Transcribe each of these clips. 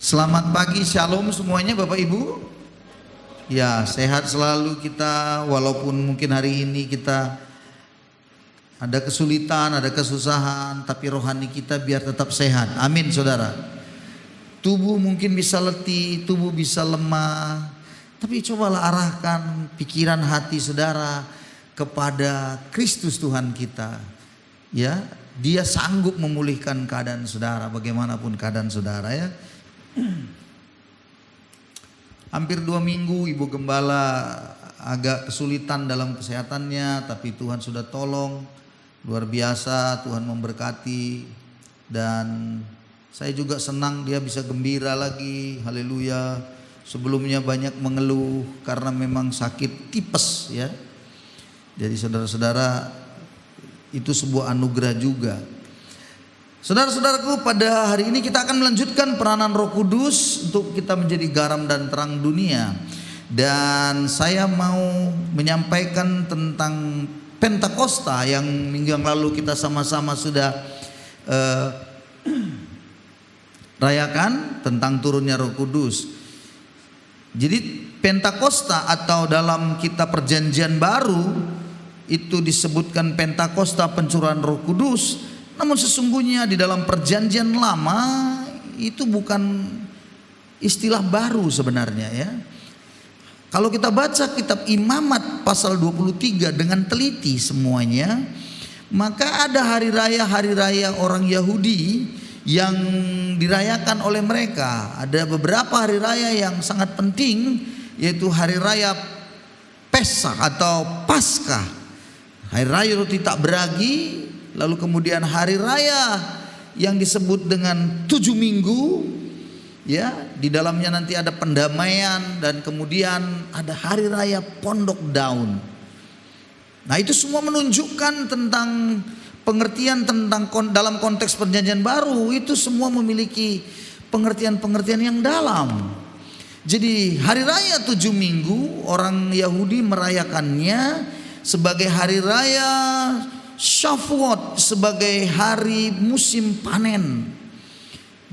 Selamat pagi, shalom semuanya Bapak Ibu. Ya, sehat selalu kita, walaupun mungkin hari ini kita ada kesulitan, ada kesusahan, tapi rohani kita biar tetap sehat. Amin saudara. Tubuh mungkin bisa letih, tubuh bisa lemah, tapi cobalah arahkan pikiran hati saudara kepada Kristus Tuhan kita. Ya, Dia sanggup memulihkan keadaan saudara bagaimanapun keadaan saudara ya. Hampir 2 minggu Ibu Gembala agak kesulitan dalam kesehatannya, tapi Tuhan sudah tolong. Luar biasa, Tuhan memberkati. Dan saya juga senang dia bisa gembira lagi, haleluya. Sebelumnya banyak mengeluh karena memang sakit tipes ya. Jadi saudara-saudara, itu sebuah anugerah juga. Saudara-saudaraku, pada hari ini kita akan melanjutkan peranan Roh Kudus untuk kita menjadi garam dan terang dunia. Dan saya mau menyampaikan tentang Pentakosta yang minggu yang lalu kita sama-sama sudah rayakan tentang turunnya Roh Kudus. Jadi Pentakosta atau dalam kitab Perjanjian Baru itu disebutkan Pentakosta pencurahan Roh Kudus. Namun sesungguhnya di dalam Perjanjian Lama itu bukan istilah baru sebenarnya ya. Kalau kita baca kitab Imamat pasal 23 dengan teliti semuanya, maka ada hari raya orang Yahudi yang dirayakan oleh mereka. Ada beberapa hari raya yang sangat penting, yaitu hari raya Pesak atau Paskah, hari raya roti tak beragi. Lalu kemudian hari raya yang disebut dengan 7 minggu ya, di dalamnya nanti ada pendamaian, dan kemudian ada hari raya Pondok Daun. Nah, itu semua menunjukkan tentang pengertian tentang dalam konteks Perjanjian Baru, itu semua memiliki pengertian-pengertian yang dalam. Jadi hari raya 7 minggu orang Yahudi merayakannya sebagai hari raya Shavuot, sebagai hari musim panen.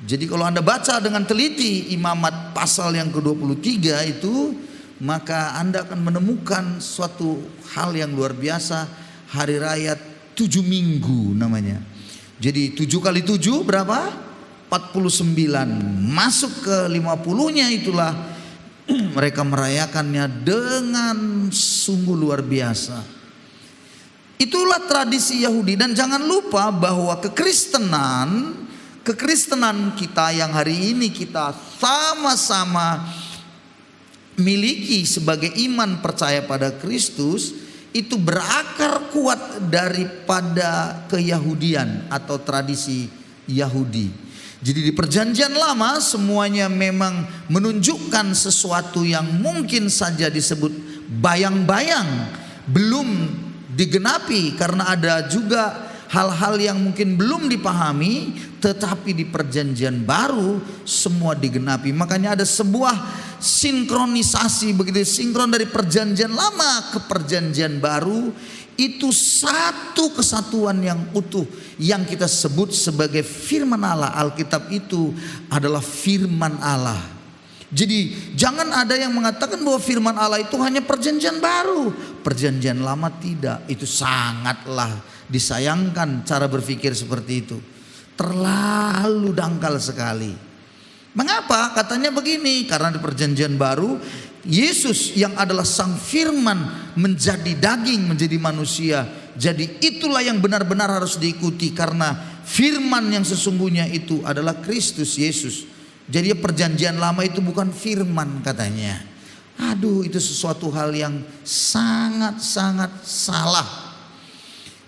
Jadi kalau Anda baca dengan teliti Imamat pasal yang ke-23 itu, maka Anda akan menemukan suatu hal yang luar biasa. Hari raya 7 minggu namanya. Jadi 7 kali 7 berapa? 49. Masuk ke 50-nya itulah mereka merayakannya dengan sungguh luar biasa. Itulah tradisi Yahudi. Dan jangan lupa bahwa kekristenan kita yang hari ini kita sama-sama miliki sebagai iman percaya pada Kristus, itu berakar kuat daripada keyahudian atau tradisi Yahudi. Jadi di Perjanjian Lama semuanya memang menunjukkan sesuatu yang mungkin saja disebut bayang-bayang, belum digenapi, karena ada juga hal-hal yang mungkin belum dipahami, tetapi di Perjanjian Baru semua digenapi. Makanya ada sebuah sinkronisasi, begitu sinkron dari Perjanjian Lama ke Perjanjian Baru, itu satu kesatuan yang utuh yang kita sebut sebagai firman Allah. Alkitab itu adalah firman Allah. Jadi jangan ada yang mengatakan bahwa firman Allah itu hanya Perjanjian Baru, Perjanjian Lama tidak. Itu sangatlah disayangkan cara berpikir seperti itu. Terlalu dangkal sekali. Mengapa? Katanya begini, karena di Perjanjian Baru Yesus yang adalah sang firman menjadi daging, menjadi manusia. Jadi itulah yang benar-benar harus diikuti, karena firman yang sesungguhnya itu adalah Kristus Yesus. Jadi Perjanjian Lama itu bukan firman katanya. Aduh, itu sesuatu hal yang sangat-sangat salah.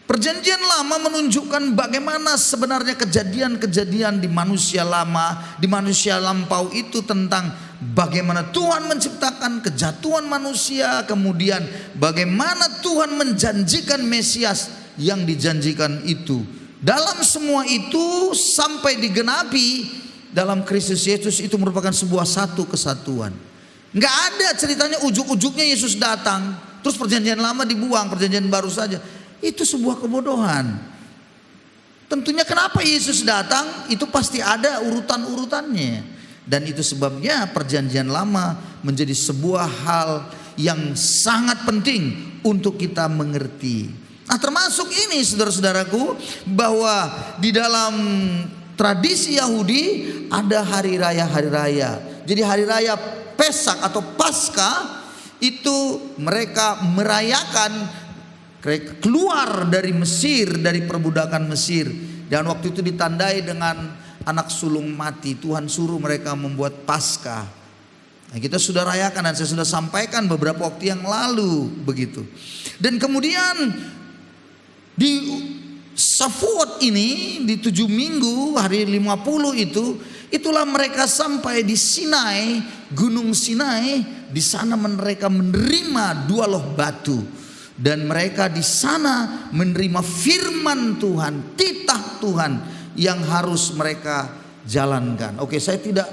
Perjanjian Lama menunjukkan bagaimana sebenarnya kejadian-kejadian di manusia lama, di manusia lampau itu, tentang bagaimana Tuhan menciptakan kejatuhan manusia, kemudian bagaimana Tuhan menjanjikan Mesias yang dijanjikan itu. Dalam semua itu sampai digenapi dalam Kristus Yesus, itu merupakan sebuah satu kesatuan. Nggak ada ceritanya ujuk-ujuknya Yesus datang terus Perjanjian Lama dibuang, Perjanjian Baru saja. Itu sebuah kebodohan. Tentunya kenapa Yesus datang itu pasti ada urutan-urutannya. Dan itu sebabnya perjanjian lama menjadi sebuah hal yang sangat penting untuk kita mengerti. Nah, termasuk ini saudara-saudaraku, bahwa di dalam tradisi Yahudi ada hari raya. Jadi hari raya Pesak atau Paskah itu mereka merayakan keluar dari Mesir, dari perbudakan Mesir. Dan waktu itu ditandai dengan anak sulung mati. Tuhan suruh mereka membuat Paskah. Nah, kita sudah rayakan dan saya sudah sampaikan beberapa waktu yang lalu begitu. Dan kemudian di Shavuot ini, di 7 minggu hari 50 itulah mereka sampai di Sinai, Gunung Sinai. Di sana mereka menerima 2 loh batu. Dan mereka di sana menerima firman Tuhan, titah Tuhan yang harus mereka jalankan. Oke, saya tidak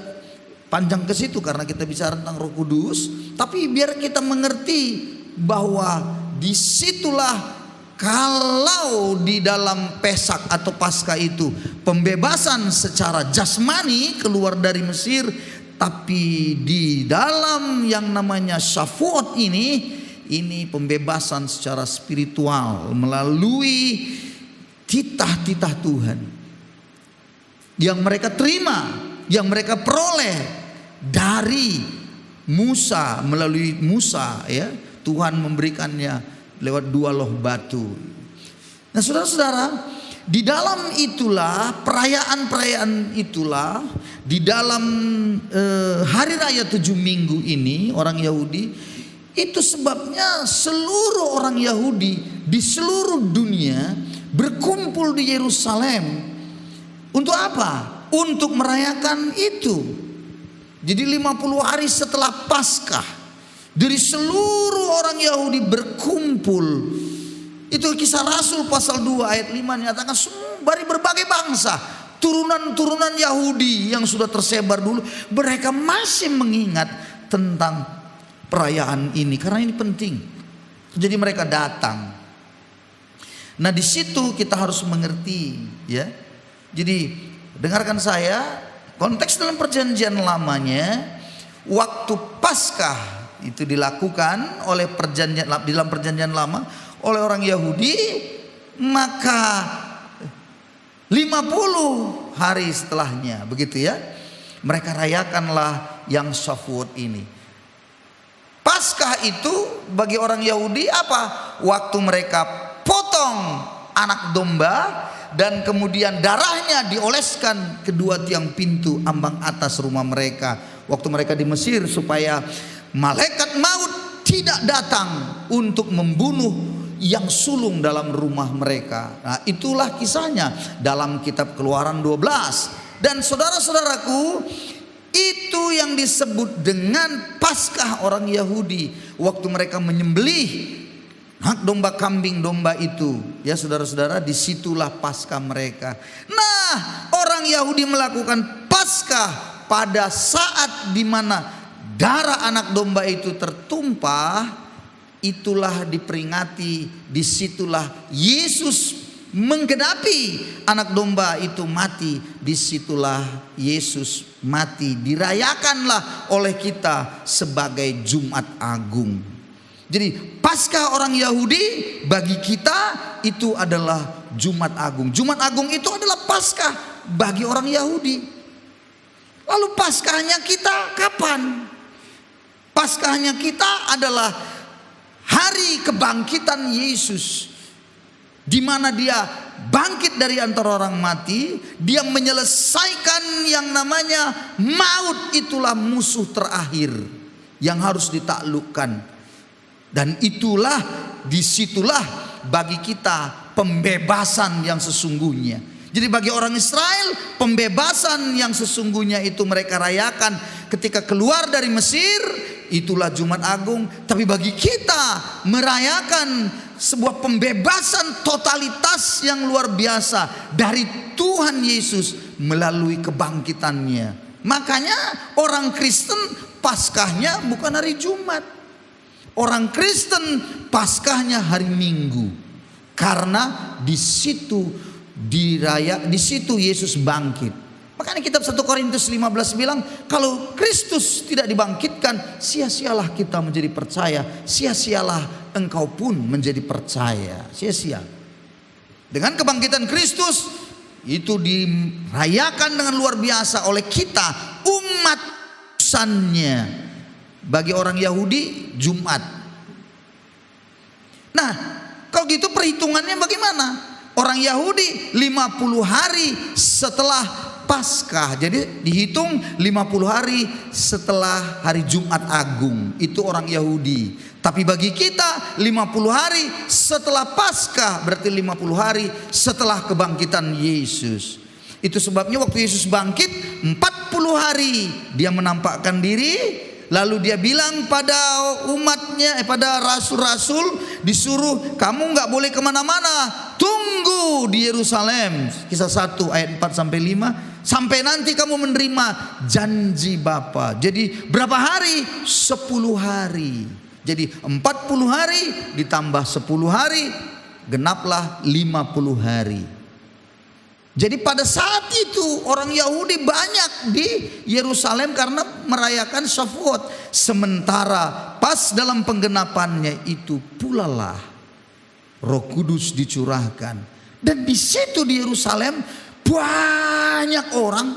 panjang ke situ karena kita bicara tentang Roh Kudus, tapi biar kita mengerti bahwa disitulah, kalau di dalam Pesak atau Paskah itu pembebasan secara jasmani keluar dari Mesir, tapi di dalam yang namanya Shavuot ini pembebasan secara spiritual melalui titah-titah Tuhan yang mereka terima, yang mereka peroleh dari Musa. Melalui Musa, ya, Tuhan memberikannya lewat 2 loh batu. Nah, saudara-saudara, di dalam itulah, perayaan-perayaan itulah, di dalam hari raya 7 minggu ini orang Yahudi, itu sebabnya seluruh orang Yahudi di seluruh dunia berkumpul di Yerusalem. Untuk apa? Untuk merayakan itu. Jadi 50 hari setelah Paskah, dari seluruh orang Yahudi berkumpul. Itu Kisah Rasul pasal 2 ayat 5 nyatakan semua dari berbagai bangsa, turunan-turunan Yahudi yang sudah tersebar dulu, mereka masih mengingat tentang perayaan ini karena ini penting. Jadi mereka datang. Nah, di situ kita harus mengerti, ya. Jadi dengarkan saya, konteks dalam perjanjian lamanya, waktu Paskah itu dilakukan oleh dalam perjanjian lama oleh orang Yahudi, maka 50 hari setelahnya, begitu ya, mereka rayakanlah yang Shavuot ini. Paskah itu bagi orang Yahudi apa? Waktu mereka potong anak domba dan kemudian darahnya dioleskan kedua tiang pintu ambang atas rumah mereka. Waktu mereka di Mesir, supaya malaikat maut tidak datang untuk membunuh yang sulung dalam rumah mereka. Nah, itulah kisahnya dalam kitab Keluaran 12. Dan saudara-saudaraku, itu yang disebut dengan Paskah orang Yahudi. Waktu mereka menyembelih hak domba, kambing domba itu, ya saudara-saudara, disitulah Paskah mereka. Nah, orang Yahudi melakukan Paskah pada saat dimana darah anak domba itu tertumpah. Itulah diperingati, disitulah Yesus menggenapi anak domba itu mati, disitulah Yesus mati, dirayakanlah oleh kita sebagai Jumat Agung. Jadi Paskah orang Yahudi bagi kita itu adalah Jumat Agung. Jumat Agung itu adalah Paskah bagi orang Yahudi. Lalu Paskahnya kita kapan? Paskahnya kita adalah hari kebangkitan Yesus, di mana dia bangkit dari antara orang mati, dia menyelesaikan yang namanya maut. Itulah musuh terakhir yang harus ditaklukkan. Dan itulah, disitulah bagi kita pembebasan yang sesungguhnya. Jadi bagi orang Israel, pembebasan yang sesungguhnya itu mereka rayakan ketika keluar dari Mesir. Itulah Jumat Agung. Tapi bagi kita merayakan sebuah pembebasan totalitas yang luar biasa dari Tuhan Yesus melalui kebangkitannya. Makanya orang Kristen Paskahnya bukan hari Jumat. Orang Kristen Paskahnya hari Minggu. Karena di situ Yesus bangkit. Makanya kitab 1 Korintus 15 bilang, kalau Kristus tidak dibangkitkan, sia-sialah kita menjadi percaya, sia-sialah engkau pun menjadi percaya. Sia-sia. Dengan kebangkitan Kristus itu dirayakan dengan luar biasa oleh kita, umat utusannya. Bagi orang Yahudi, Jumat. Nah, kalau gitu perhitungannya bagaimana? Orang Yahudi 50 hari setelah Paskah, jadi dihitung 50 hari setelah hari Jumat Agung. Itu orang Yahudi. Tapi bagi kita 50 hari setelah Paskah, berarti 50 hari setelah kebangkitan Yesus. Itu sebabnya waktu Yesus bangkit 40 hari dia menampakkan diri. Lalu dia bilang pada umatnya, pada rasul-rasul, disuruh kamu nggak boleh kemana-mana, tunggu di Yerusalem. Kisah 1 ayat 4-5, sampai nanti kamu menerima janji Bapa. Jadi berapa hari? 10 hari. Jadi 40 hari ditambah 10 hari, genaplah 50 hari. Jadi pada saat itu orang Yahudi banyak di Yerusalem karena merayakan Syafuot. Sementara pas dalam penggenapannya itu pula lah Roh Kudus dicurahkan. Dan di situ di Yerusalem banyak orang,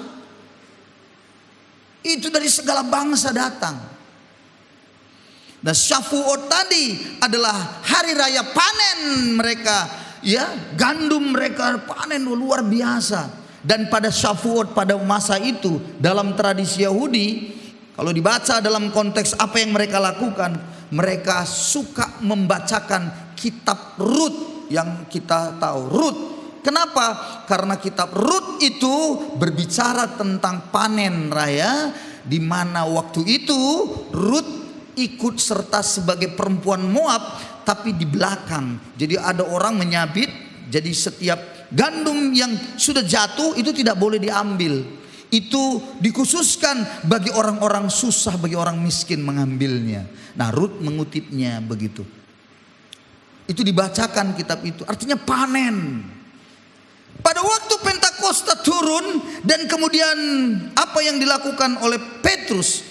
itu dari segala bangsa datang. Dan Syafuot tadi adalah hari raya panen mereka. Ya, gandum mereka panen luar biasa. Dan pada Syafuot pada masa itu dalam tradisi Yahudi, kalau dibaca dalam konteks apa yang mereka lakukan, mereka suka membacakan kitab Rut yang kita tahu. Rut. Kenapa? Karena kitab Rut itu berbicara tentang panen raya, di mana waktu itu Rut ikut serta sebagai perempuan Moab, tapi di belakang. Jadi ada orang menyabit, jadi setiap gandum yang sudah jatuh itu tidak boleh diambil. Itu dikhususkan bagi orang-orang susah, bagi orang miskin mengambilnya. Nah, Rut mengutipnya begitu. Itu dibacakan kitab itu, artinya panen. Pada waktu Pentakosta turun dan kemudian apa yang dilakukan oleh Petrus,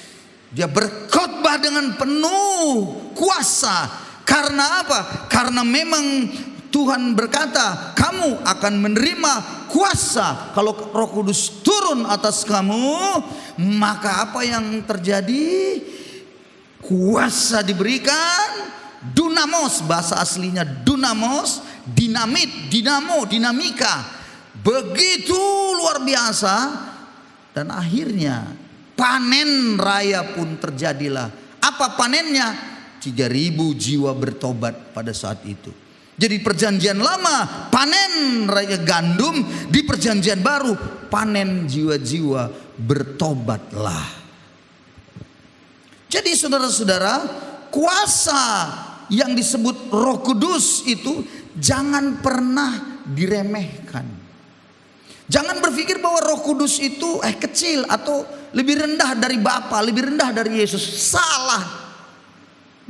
dia berkhotbah dengan penuh kuasa. Karena apa? Karena memang Tuhan berkata, kamu akan menerima kuasa kalau Roh Kudus turun atas kamu. Maka apa yang terjadi? Kuasa diberikan, dunamos, bahasa aslinya dunamos, dinamit, dinamo, dinamika. Begitu luar biasa. Dan akhirnya panen raya pun terjadilah. Apa panennya? 3.000 jiwa bertobat pada saat itu. Jadi perjanjian lama panen raya gandum, di perjanjian baru panen jiwa-jiwa bertobatlah. Jadi saudara-saudara, kuasa yang disebut Roh Kudus itu jangan pernah diremehkan. Jangan berpikir bahwa Roh Kudus itu kecil atau lebih rendah dari Bapa, lebih rendah dari Yesus. Salah.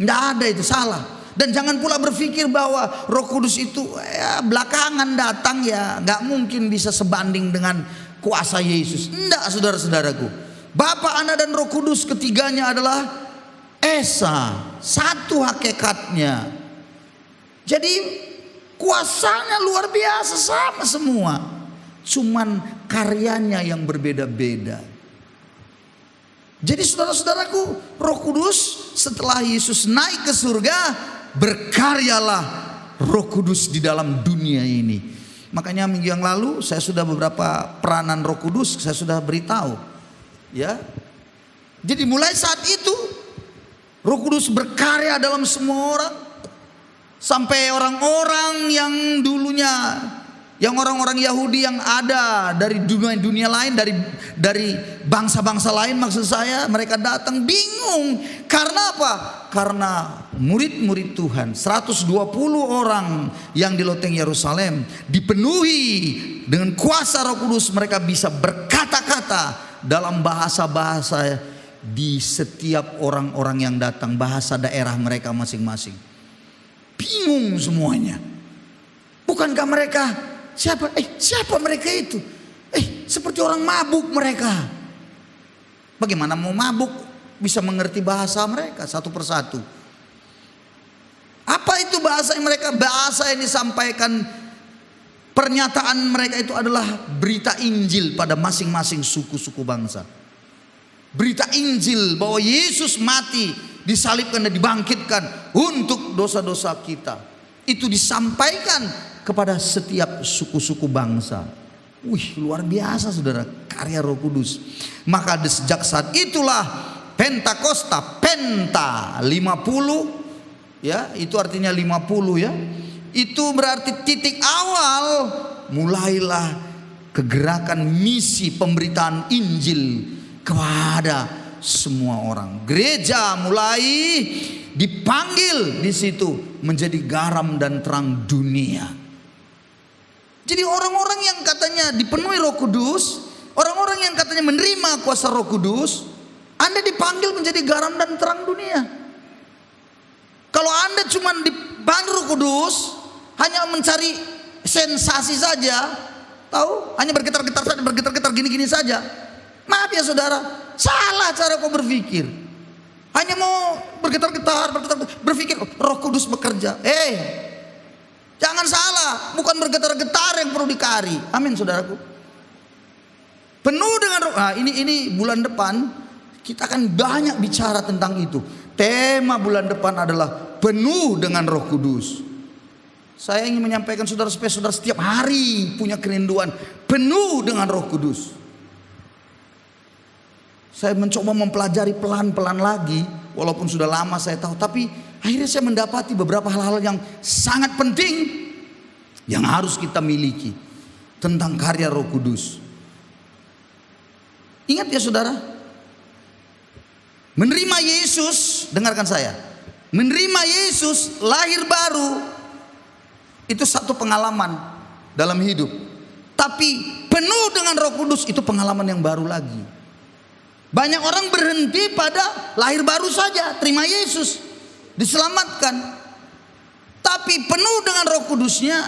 Tidak ada, itu salah. Dan jangan pula berpikir bahwa Roh Kudus itu belakangan datang, ya gak mungkin bisa sebanding dengan kuasa Yesus. Tidak, saudara-saudaraku. Bapa, Anak dan Roh Kudus ketiganya adalah Esa, satu hakikatnya. Jadi kuasanya luar biasa, sama semua. Cuman karyanya yang berbeda-beda. Jadi saudara-saudaraku, Roh Kudus setelah Yesus naik ke surga, berkaryalah Roh Kudus di dalam dunia ini. Makanya minggu yang lalu saya sudah beberapa peranan Roh Kudus saya sudah beritahu. Ya. Jadi mulai saat itu Roh Kudus berkarya dalam semua orang. Sampai orang-orang yang dulunya, yang orang-orang Yahudi yang ada dari dunia lain, dari bangsa-bangsa lain maksud saya, mereka datang bingung. Karena apa? Karena murid-murid Tuhan 120 orang yang di loteng Yerusalem dipenuhi dengan kuasa Roh Kudus. Mereka bisa berkata-kata dalam bahasa-bahasa di setiap orang-orang yang datang, bahasa daerah mereka masing-masing. Bingung semuanya. Bukankah mereka siapa mereka itu? seperti orang mabuk mereka. Bagaimana mau mabuk bisa mengerti bahasa mereka satu persatu? Apa itu bahasa yang mereka? Bahasa yang disampaikan, pernyataan mereka itu adalah berita Injil pada masing-masing suku-suku bangsa. Berita Injil bahwa Yesus mati, disalibkan dan dibangkitkan untuk dosa-dosa kita. Itu disampaikan kepada setiap suku-suku bangsa. Wih, luar biasa saudara, karya Roh Kudus. Maka sejak saat itulah Pentakosta, Penta 50, ya, itu artinya 50 ya. Itu berarti titik awal mulailah kegerakan misi pemberitaan Injil kepada semua orang. Gereja mulai dipanggil di situ menjadi garam dan terang dunia. Jadi orang-orang yang katanya dipenuhi Roh Kudus, orang-orang yang katanya menerima kuasa Roh Kudus, Anda dipanggil menjadi garam dan terang dunia. Kalau Anda cuma dipanggil Roh Kudus hanya mencari sensasi saja, tahu? Hanya bergetar-getar saja, bergetar-getar gini-gini saja. Maaf ya saudara, salah cara kau berpikir. Hanya mau bergetar-getar, berpikir Roh Kudus bekerja. Jangan salah, bukan bergetar-getar yang perlu dikari. Amin saudaraku. Penuh dengan roh. Nah, ini bulan depan kita akan banyak bicara tentang itu. Tema bulan depan adalah penuh dengan Roh Kudus. Saya ingin menyampaikan saudara supaya saudara setiap hari punya kerinduan penuh dengan Roh Kudus. Saya mencoba mempelajari pelan-pelan lagi, walaupun sudah lama saya tahu, tapi akhirnya saya mendapati beberapa hal-hal yang sangat penting yang harus kita miliki tentang karya Roh Kudus. Ingat ya saudara, menerima Yesus, dengarkan saya, menerima Yesus lahir baru itu satu pengalaman dalam hidup. Tapi penuh dengan Roh Kudus itu pengalaman yang baru lagi. Banyak orang berhenti pada lahir baru saja, terima Yesus, diselamatkan. Tapi penuh dengan Roh Kudusnya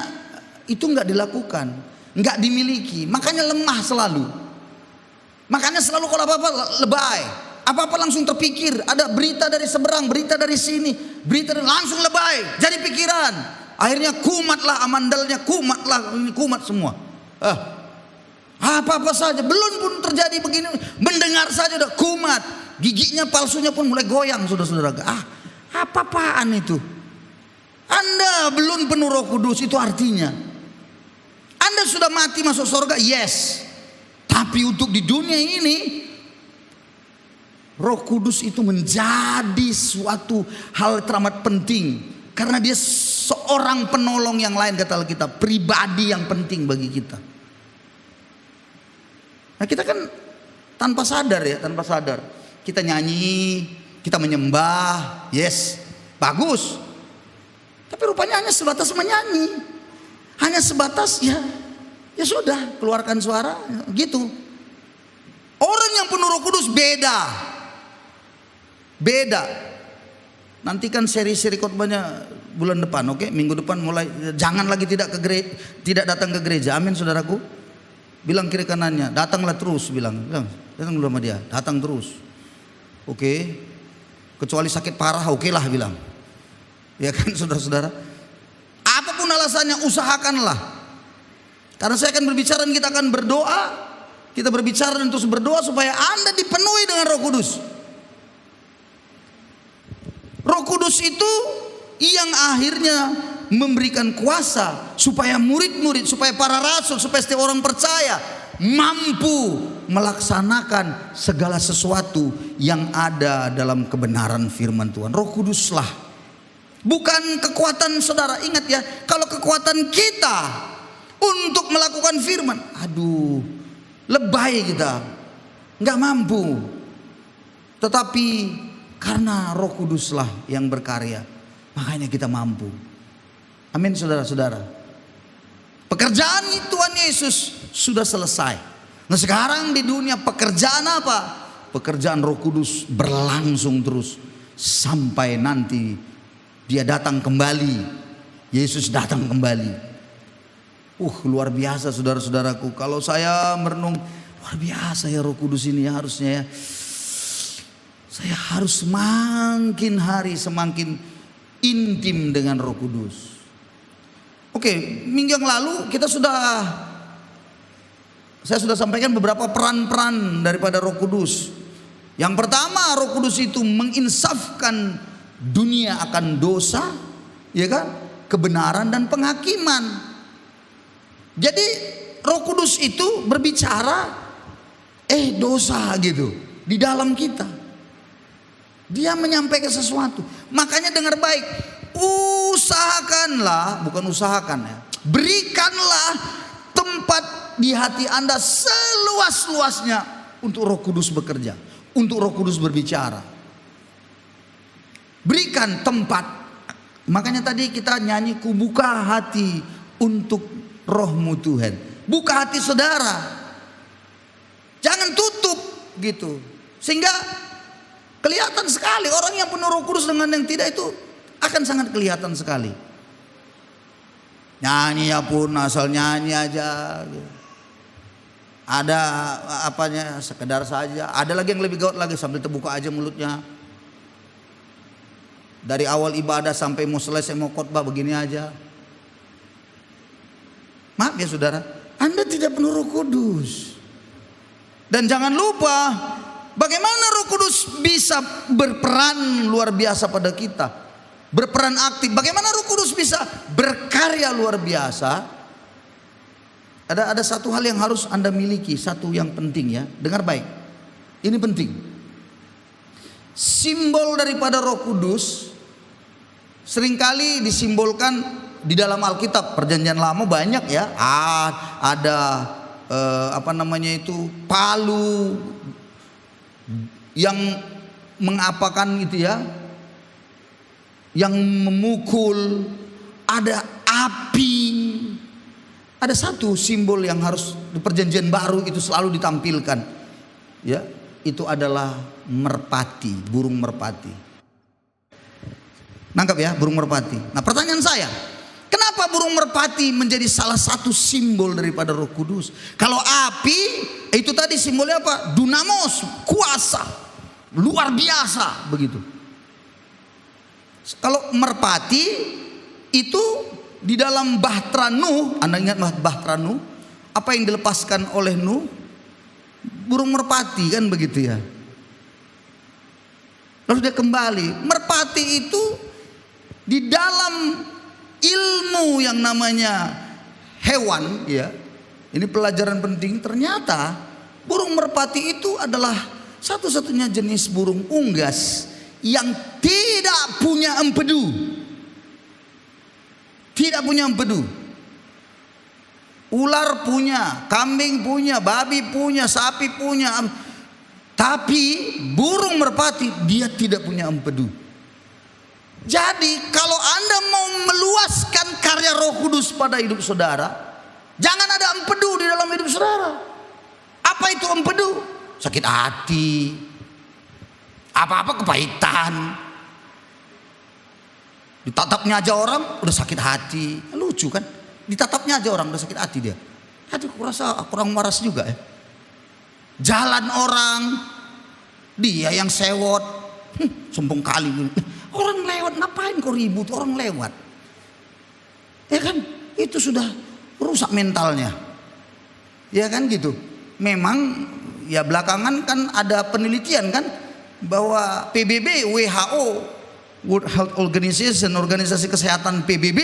itu enggak dilakukan, enggak dimiliki. Makanya lemah selalu. Makanya selalu kalau apa-apa lebay, apa-apa langsung terpikir. Ada berita dari seberang, berita dari sini, berita dari, langsung lebay, jadi pikiran. Akhirnya kumatlah amandalnya, kumat semua. Apa-apa saja, belum pun terjadi begini, mendengar saja udah kumat, giginya palsunya pun mulai goyang, saudara-saudara. Apa-apaan itu? Anda belum penuh Roh Kudus, itu artinya Anda sudah mati masuk surga, yes. Tapi untuk di dunia ini Roh Kudus itu menjadi suatu hal teramat penting, karena dia seorang penolong yang lain, kata Alkitab, pribadi yang penting bagi kita. Nah, kita kan tanpa sadar ya, tanpa sadar. Kita nyanyi, kita menyembah, yes, bagus. Tapi rupanya hanya sebatas menyanyi. Hanya sebatas ya sudah, keluarkan suara gitu. Orang yang penuh Roh Kudus beda. Nantikan seri-seri khotbahnya bulan depan, oke? Minggu depan mulai, jangan lagi tidak datang ke gereja. Amin saudaraku. Bilang kiri kanannya, datanglah terus, bilang datang dulu sama dia, datang terus. Oke. Kecuali sakit parah, oke lah bilang. Ya kan saudara-saudara. Apapun alasannya, usahakanlah. Karena saya akan berbicara dan kita akan berdoa. Kita berbicara dan terus berdoa supaya Anda dipenuhi dengan Roh Kudus. Roh Kudus itu yang akhirnya memberikan kuasa supaya murid-murid, supaya para rasul, supaya setiap orang percaya mampu melaksanakan segala sesuatu yang ada dalam kebenaran firman Tuhan. Roh Kuduslah, bukan kekuatan saudara. Ingat ya, kalau kekuatan kita untuk melakukan firman, aduh, lebay kita, nggak mampu. Tetapi karena Roh Kuduslah yang berkarya, makanya kita mampu. Amin saudara-saudara. Pekerjaan Tuhan Yesus sudah selesai. Nah sekarang di dunia pekerjaan apa? Pekerjaan Roh Kudus berlangsung terus sampai nanti dia datang kembali. Yesus datang kembali. Luar biasa saudara-saudaraku. Kalau saya merenung, luar biasa ya Roh Kudus ini ya, harusnya ya. Saya harus semakin hari semakin intim dengan Roh Kudus. Oke, minggu yang lalu saya sudah sampaikan beberapa peran-peran daripada Roh Kudus. Yang pertama, Roh Kudus itu menginsafkan dunia akan dosa, ya kan? Kebenaran dan penghakiman. Jadi Roh Kudus itu berbicara dosa gitu di dalam kita. Dia menyampaikan sesuatu. Makanya dengar baik. Berikanlah tempat di hati Anda seluas-luasnya untuk Roh Kudus bekerja, untuk Roh Kudus berbicara. Berikan tempat. Makanya tadi kita nyanyi, ku buka hati untuk Rohmu Tuhan. Buka hati saudara. Jangan tutup gitu. Sehingga kelihatan sekali orang yang penuh Roh Kudus dengan yang tidak itu akan sangat kelihatan sekali. Nyanyi ya pun asal nyanyi aja gitu. Ada apanya sekedar saja. Ada lagi yang lebih gawat lagi, sambil terbuka aja mulutnya. Dari awal ibadah sampai mau selesai mau khotbah begini aja. Maaf ya saudara, Anda tidak penuh Roh Kudus. Dan jangan lupa bagaimana Roh Kudus bisa berperan luar biasa pada kita. Berperan aktif. Bagaimana Roh Kudus bisa berkarya luar biasa. Ada satu hal yang harus Anda miliki, satu yang penting ya. Dengar baik. Ini penting. Simbol daripada Roh Kudus seringkali disimbolkan di dalam Alkitab. Perjanjian Lama banyak ya. Ada palu yang mengapakan itu ya, yang memukul, ada api. Ada satu simbol yang harus di Perjanjian Baru itu selalu ditampilkan, ya, itu adalah merpati, burung merpati. Nangkap ya, burung merpati. Nah pertanyaan saya, kenapa burung merpati menjadi salah satu simbol daripada Roh Kudus? Kalau api itu tadi simbolnya apa? Dunamos, kuasa, luar biasa begitu. Kalau merpati itu di dalam Bahtera Nuh, Anda ingat Bahtera Nuh? Apa yang dilepaskan oleh Nuh? Burung merpati kan begitu ya. Lalu dia kembali. Merpati itu di dalam ilmu yang namanya hewan ya. Ini pelajaran penting. Ternyata burung merpati itu adalah satu-satunya jenis burung unggas yang tidak punya empedu. Tidak punya empedu. Ular punya, kambing punya, babi punya, sapi punya. Tapi burung merpati dia tidak punya empedu. Jadi kalau Anda mau meluaskan karya Roh Kudus pada hidup saudara, jangan ada empedu di dalam hidup saudara. Apa itu empedu? Sakit hati, apa-apa kepahitan. Ditatapnya aja orang udah sakit hati. Lucu kan? Ditatapnya aja orang udah sakit hati dia. Aduh, kurasa kurang waras juga ya. Jalan orang, dia yang sewot. Sombong kali. Orang lewat, ngapain kau ribut? Orang lewat. Ya kan? Itu sudah rusak mentalnya. Ya kan gitu. Memang ya belakangan kan ada penelitian kan bahwa PBB, WHO, World Health Organization, organisasi kesehatan PBB,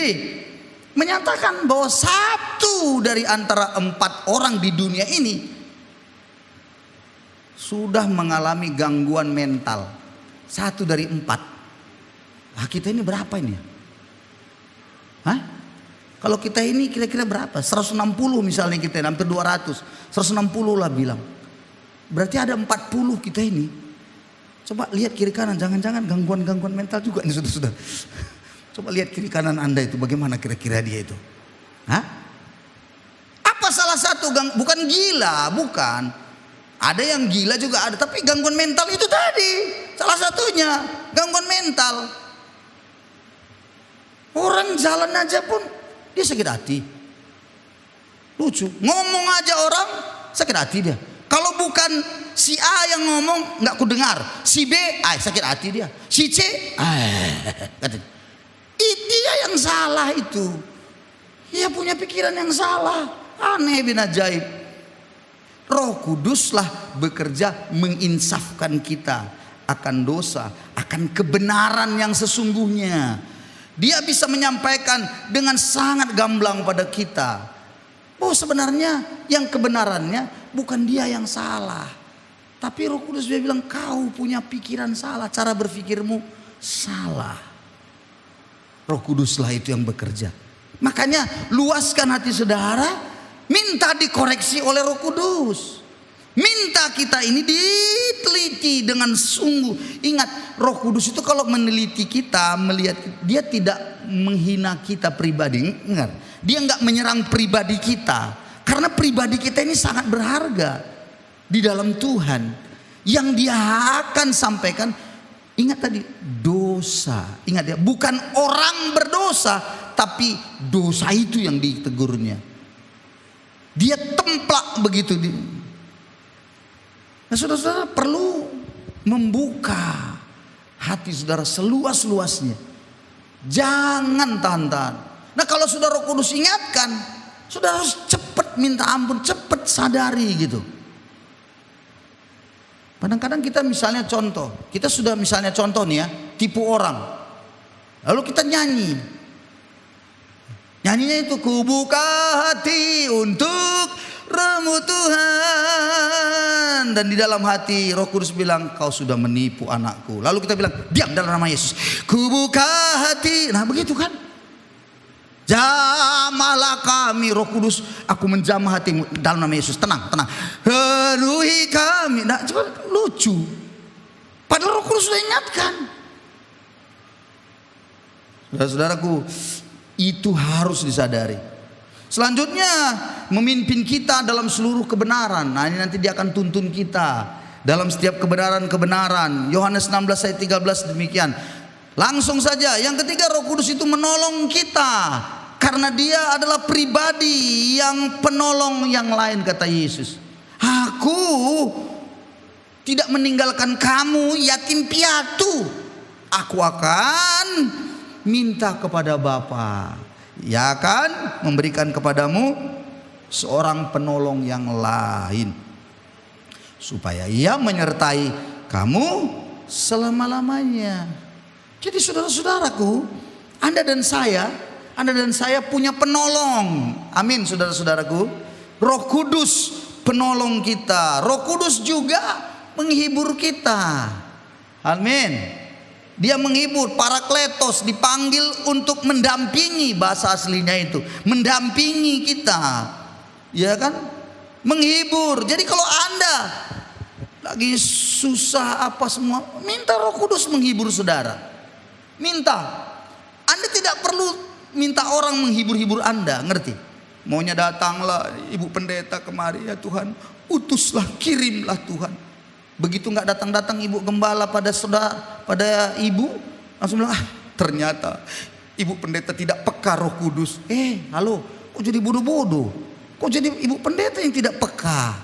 menyatakan bahwa 1 dari antara 4 orang di dunia ini sudah mengalami gangguan mental. 1 dari 4. Nah, kita ini berapa ini? Hah? Kalau kita ini kira-kira berapa? 160 misalnya kita, hampir 200. 160 lah bilang. Berarti ada 40 kita ini. Coba lihat kiri kanan, jangan-jangan gangguan-gangguan mental juga nih sudah. Coba lihat kiri kanan Anda itu, bagaimana kira-kira dia itu? Hah? Apa salah satu bukan gila, bukan. Ada yang gila juga ada, tapi gangguan mental itu tadi salah satunya, gangguan mental. Orang jalan aja pun dia sakit hati. Lucu. Ngomong aja orang sakit hati dia. Kalau bukan si A yang ngomong nggak ku dengar, si B sakit hati dia, si C dia yang salah itu. Dia punya pikiran yang salah. Aneh bin ajaib. Roh Kuduslah bekerja menginsafkan kita akan dosa, akan kebenaran yang sesungguhnya. Dia bisa menyampaikan dengan sangat gamblang pada kita bahwa sebenarnya yang kebenarannya bukan dia yang salah, tapi Roh Kudus dia bilang kau punya pikiran salah, cara berpikirmu salah. Roh Kuduslah itu yang bekerja. Makanya luaskan hati saudara, minta dikoreksi oleh Roh Kudus. Minta kita ini diteliti dengan sungguh. Ingat, Roh Kudus itu kalau meneliti kita, melihat, dia tidak menghina kita pribadi. Ingat, dia nggak menyerang pribadi kita, karena pribadi kita ini sangat berharga di dalam Tuhan. Yang dia akan sampaikan, ingat tadi, dosa. Ingat ya, bukan orang berdosa, tapi dosa itu yang ditegurnya. Dia templak begitu. Nah, saudara-saudara perlu membuka hati saudara seluas-luasnya. Jangan tahan-tahan. Nah, kalau saudara Roh Kudus ingatkan, saudara harus cepat minta ampun, cepat sadari gitu. Kadang-kadang kita misalnya contoh, kita sudah misalnya contoh nih ya, tipu orang. Lalu kita nyanyi. Nyanyinya itu, ku buka hati untuk Roh-Mu Tuhan. Dan di dalam hati Roh Kudus bilang, kau sudah menipu anakku. Lalu kita bilang, diam dalam nama Yesus. Ku buka hati. Nah begitu kan. Jamahlah kami Roh Kudus, aku menjamah hatimu dalam nama Yesus. Tenang, tenang. Penuhi kami. Nah coba, lucu. Padahal Roh Kudus sudah ingatkan. Saudara-saudaraku, itu harus disadari. Selanjutnya, memimpin kita dalam seluruh kebenaran. Nah ini nanti dia akan tuntun kita dalam setiap kebenaran-kebenaran. Yohanes 16 ayat 13 demikian. Langsung saja, yang ketiga, Roh Kudus itu menolong kita, karena dia adalah pribadi yang penolong yang lain, kata Yesus. Aku tidak meninggalkan kamu yatim piatu. Aku akan minta kepada Bapa, ia akan memberikan kepadamu seorang penolong yang lain, supaya ia menyertai kamu selama-lamanya. Jadi saudara-saudaraku, Anda dan saya punya penolong. Amin, saudara-saudaraku. Roh Kudus penolong kita. Roh Kudus juga menghibur kita. Amin. Dia menghibur, Parakletos, dipanggil untuk mendampingi, bahasa aslinya itu, mendampingi kita. Ya kan? Menghibur. Jadi kalau Anda lagi susah apa semua, minta Roh Kudus menghibur saudara. Minta. Anda tidak perlu minta orang menghibur-hibur Anda, ngerti? Maunya datanglah Ibu Pendeta kemari, ya Tuhan, utuslah, kirimlah Tuhan. Begitu nggak datang-datang Ibu Gembala pada saudara, pada Ibu, langsung bilang, ternyata Ibu Pendeta tidak peka Roh Kudus. Halo, kok jadi bodoh-bodoh? Kok jadi Ibu Pendeta yang tidak peka?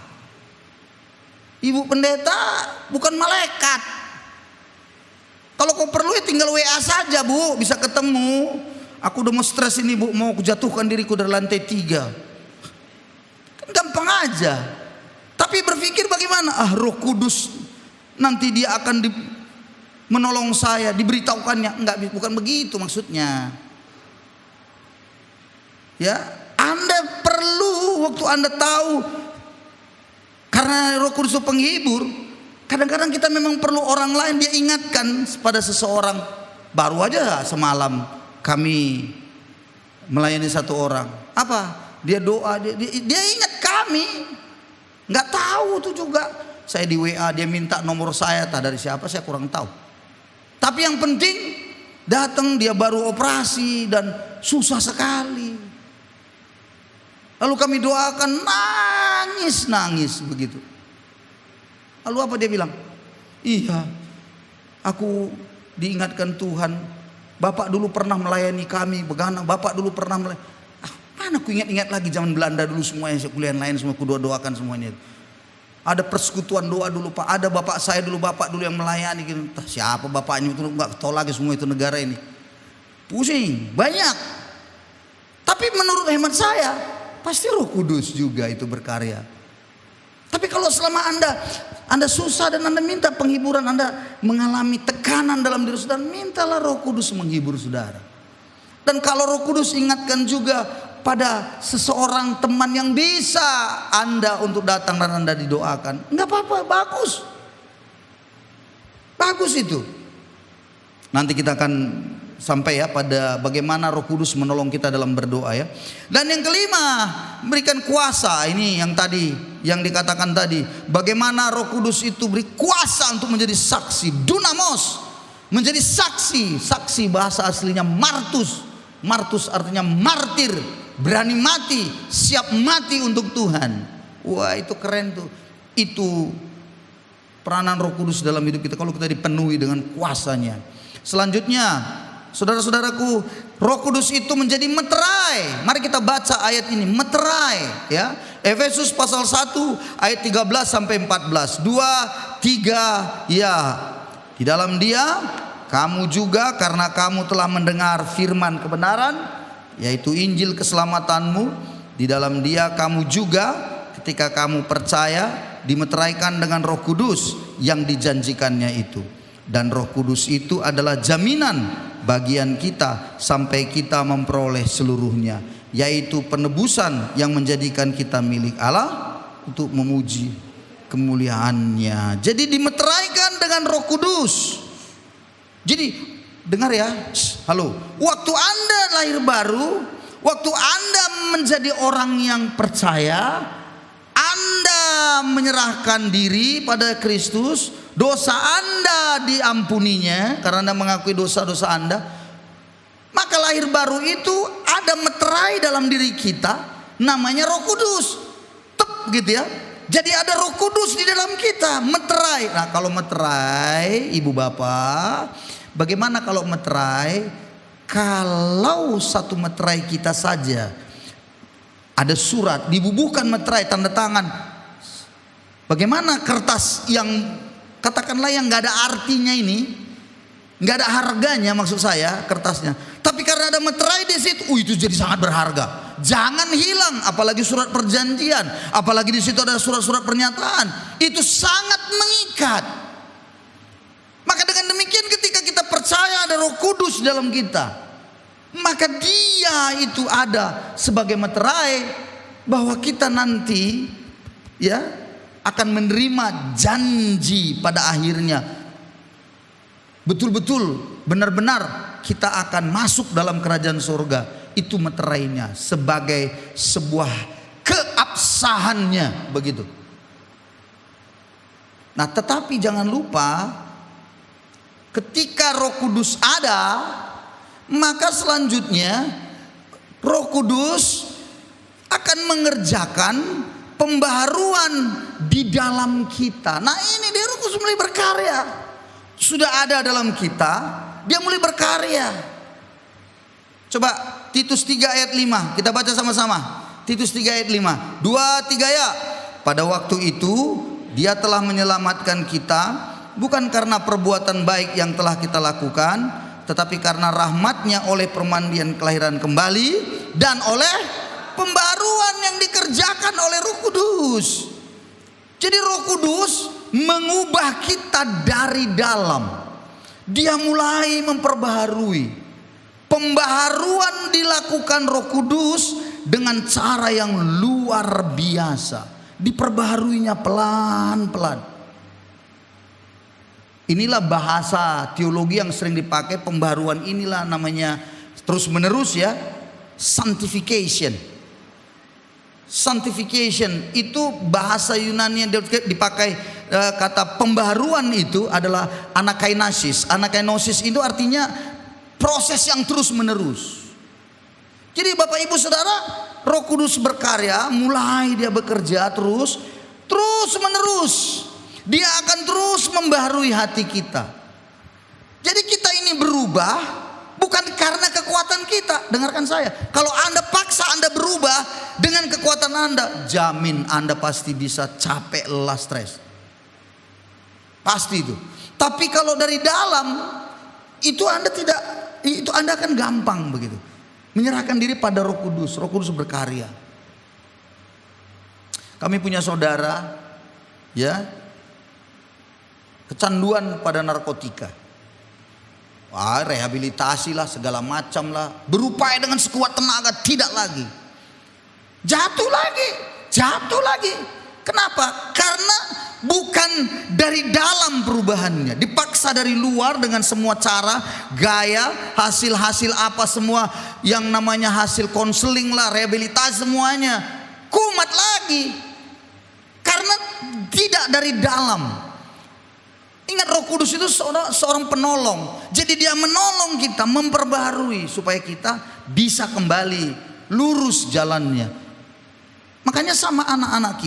Ibu Pendeta bukan malaikat. Kalau kau perlu ya tinggal WA saja, Bu, bisa ketemu. Aku udah mau stres ini, Bu, mau kujatuhkan diriku dari lantai 3. Kan gampang aja. Tapi berpikir bagaimana? Roh Kudus nanti dia akan menolong saya, diberitahukannya. Enggak, bukan begitu maksudnya. Ya, Anda perlu waktu Anda tahu, karena Roh Kudus itu penghibur. Kadang-kadang kita memang perlu orang lain, dia ingatkan pada seseorang. Baru aja semalam kami melayani satu orang. Apa? Dia doa, dia ingat kami. Nggak tahu tuh juga. Saya di WA, dia minta nomor saya, tak dari siapa saya kurang tahu. Tapi yang penting datang, dia baru operasi dan susah sekali. Lalu kami doakan, nangis begitu. Lalu apa dia bilang? Iya, aku diingatkan Tuhan. Bapak dulu pernah melayani kami, Bapak dulu pernah melayani. Mana aku ingat-ingat lagi zaman Belanda dulu semuanya, kuliah lain semua aku doakan semuanya. Ada persekutuan doa dulu Pak, ada bapak saya dulu, bapak dulu yang melayani gitu. Entah siapa bapaknya itu, nggak tahu lagi semua itu negara ini. Pusing, banyak. Tapi menurut hemat saya, pasti Roh Kudus juga itu berkarya. Tapi kalau selama Anda susah dan Anda minta penghiburan, Anda mengalami tekanan dalam diri saudara, mintalah Roh Kudus menghibur saudara. Dan kalau Roh Kudus ingatkan juga pada seseorang teman yang bisa Anda untuk datang dan Anda didoakan, enggak apa-apa, bagus. Bagus itu. Nanti kita akan sampai ya pada bagaimana Roh Kudus menolong kita dalam berdoa ya. Dan yang kelima, berikan kuasa. Ini yang tadi, yang dikatakan tadi, bagaimana Roh Kudus itu beri kuasa untuk menjadi saksi, dunamos, menjadi saksi. Saksi bahasa aslinya martus. Martus artinya martir, berani mati, siap mati untuk Tuhan. Wah, itu keren tuh. Itu peranan Roh Kudus dalam hidup kita kalau kita dipenuhi dengan kuasanya. Selanjutnya, saudara-saudaraku, Roh Kudus itu menjadi meterai. Mari kita baca ayat ini, meterai ya. Efesus pasal 1 ayat 13 sampai 14. 2, 3 ya. Di dalam Dia kamu juga, karena kamu telah mendengar firman kebenaran, yaitu Injil keselamatanmu. Di dalam Dia kamu juga ketika kamu percaya dimeteraikan dengan Roh Kudus yang dijanjikannya itu. Dan Roh Kudus itu adalah jaminan bagian kita sampai kita memperoleh seluruhnya, yaitu penebusan yang menjadikan kita milik Allah untuk memuji kemuliaannya. Jadi dimeteraikan dengan Roh Kudus. Jadi dengar ya, halo. Waktu Anda lahir baru, waktu Anda menjadi orang yang percaya, Anda menyerahkan diri pada Kristus, dosa Anda diampuninya karena Anda mengakui dosa-dosa Anda, maka lahir baru itu ada meterai dalam diri kita, namanya Roh Kudus. Tep gitu ya. Jadi ada Roh Kudus di dalam kita, meterai. Nah, kalau meterai, Ibu Bapak, bagaimana kalau meterai? Kalau satu meterai kita saja, ada surat, dibubuhkan meterai, tanda tangan. Bagaimana kertas yang katakanlah yang nggak ada artinya ini, nggak ada harganya maksud saya kertasnya. Tapi karena ada meterai di situ, itu jadi sangat berharga. Jangan hilang, apalagi surat perjanjian, apalagi di situ ada surat-surat pernyataan. Itu sangat mengikat. Maka dengan demikian ketika kita percaya ada Roh Kudus dalam kita, maka Dia itu ada sebagai meterai bahwa kita nanti ya akan menerima janji pada akhirnya. Betul-betul benar-benar kita akan masuk dalam kerajaan surga. Itu meterainya sebagai sebuah keabsahannya begitu. Nah, tetapi jangan lupa ketika Roh Kudus ada, maka selanjutnya Roh Kudus akan mengerjakan pembaharuan di dalam kita. Nah, ini dia Roh Kudus mulai berkarya. Sudah ada dalam kita, Dia mulai berkarya. Coba Titus 3 ayat 5, kita baca sama-sama. Titus 3 ayat 5. 2, 3 ya. Pada waktu itu Dia telah menyelamatkan kita, bukan karena perbuatan baik yang telah kita lakukan, tetapi karena rahmat-Nya oleh permandian kelahiran kembali dan oleh pembaruan yang dikerjakan oleh Roh Kudus. Jadi Roh Kudus mengubah kita dari dalam. Dia mulai memperbaharui. Pembaharuan dilakukan Roh Kudus dengan cara yang luar biasa. Diperbaharuinya pelan-pelan. Inilah bahasa teologi yang sering dipakai. Pembaharuan inilah namanya terus menerus ya, sanctification. Sanctification itu bahasa Yunani yang dipakai, kata pembaharuan itu adalah anakainosis. Anakainosis itu artinya proses yang terus menerus. Jadi Bapak Ibu Saudara, Roh Kudus berkarya, mulai Dia bekerja terus menerus. Dia akan terus membaharui hati kita. Jadi kita ini berubah Bukan karena kekuatan kita. Dengarkan saya. Kalau Anda paksa Anda berubah dengan kekuatan Anda, jamin Anda pasti bisa capek, lelah, stres. Pasti itu. Tapi kalau dari dalam, itu Anda akan gampang begitu. Menyerahkan diri pada Roh Kudus. Roh Kudus berkarya. Kami punya saudara, ya, kecanduan pada narkotika. Wah, rehabilitasi lah, segala macam lah, berupaya dengan sekuat tenaga, tidak lagi. Jatuh lagi. Kenapa? Karena bukan dari dalam perubahannya, dipaksa dari luar dengan semua cara, gaya, hasil apa semua yang namanya hasil konseling lah, rehabilitasi semuanya, kumat lagi. Karena tidak dari dalam. Ingat, Roh Kudus itu seorang penolong. Jadi dia menolong kita, memperbaharui supaya kita bisa kembali lurus jalannya. Makanya sama anak-anak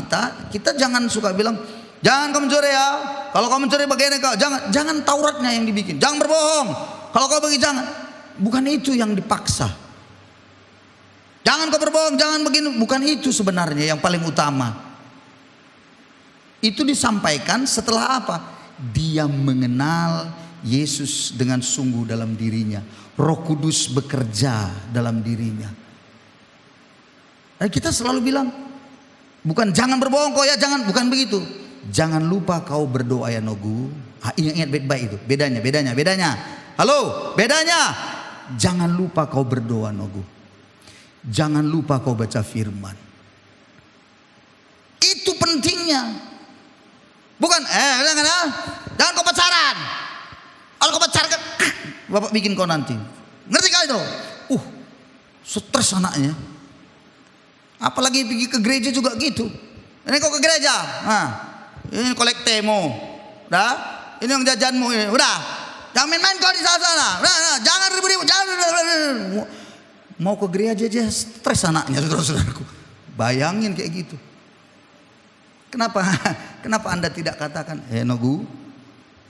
kita jangan suka bilang, jangan kamu mencuri ya. Kalau kamu mencuri bagaimana kau? Jangan Tauratnya yang dibikin. Jangan berbohong. Kalau kau begini jangan. Bukan itu yang dipaksa. Jangan kau berbohong, jangan begini. Bukan itu sebenarnya yang paling utama. Itu disampaikan setelah apa? Dia mengenal Yesus dengan sungguh dalam dirinya. Roh Kudus bekerja dalam dirinya. Dan kita selalu bilang, bukan jangan berbohong kau ya, jangan, bukan begitu. Jangan lupa kau berdoa ya Nogu. Ingat baik-baik itu. Bedanya. Halo, bedanya. Jangan lupa kau berdoa Nogu. Jangan lupa kau baca firman. Itu pentingnya. Bukan, jangan kau pacaran. Kalau kau pacaran, Bapak bikin kau nanti. Ngerti kau itu? Stres anaknya. Apalagi pergi ke gereja juga gitu. Ini kau ke gereja, ini kolek temo, udah. Ini yang jajanmu ini, udah. Jangan main-main kau di sana. Jangan ribut-ribut, jangan. Mau ke gereja aja stres anaknya, saudara-saudaraku. Bayangin kayak gitu. Kenapa Anda tidak katakan, Nogu,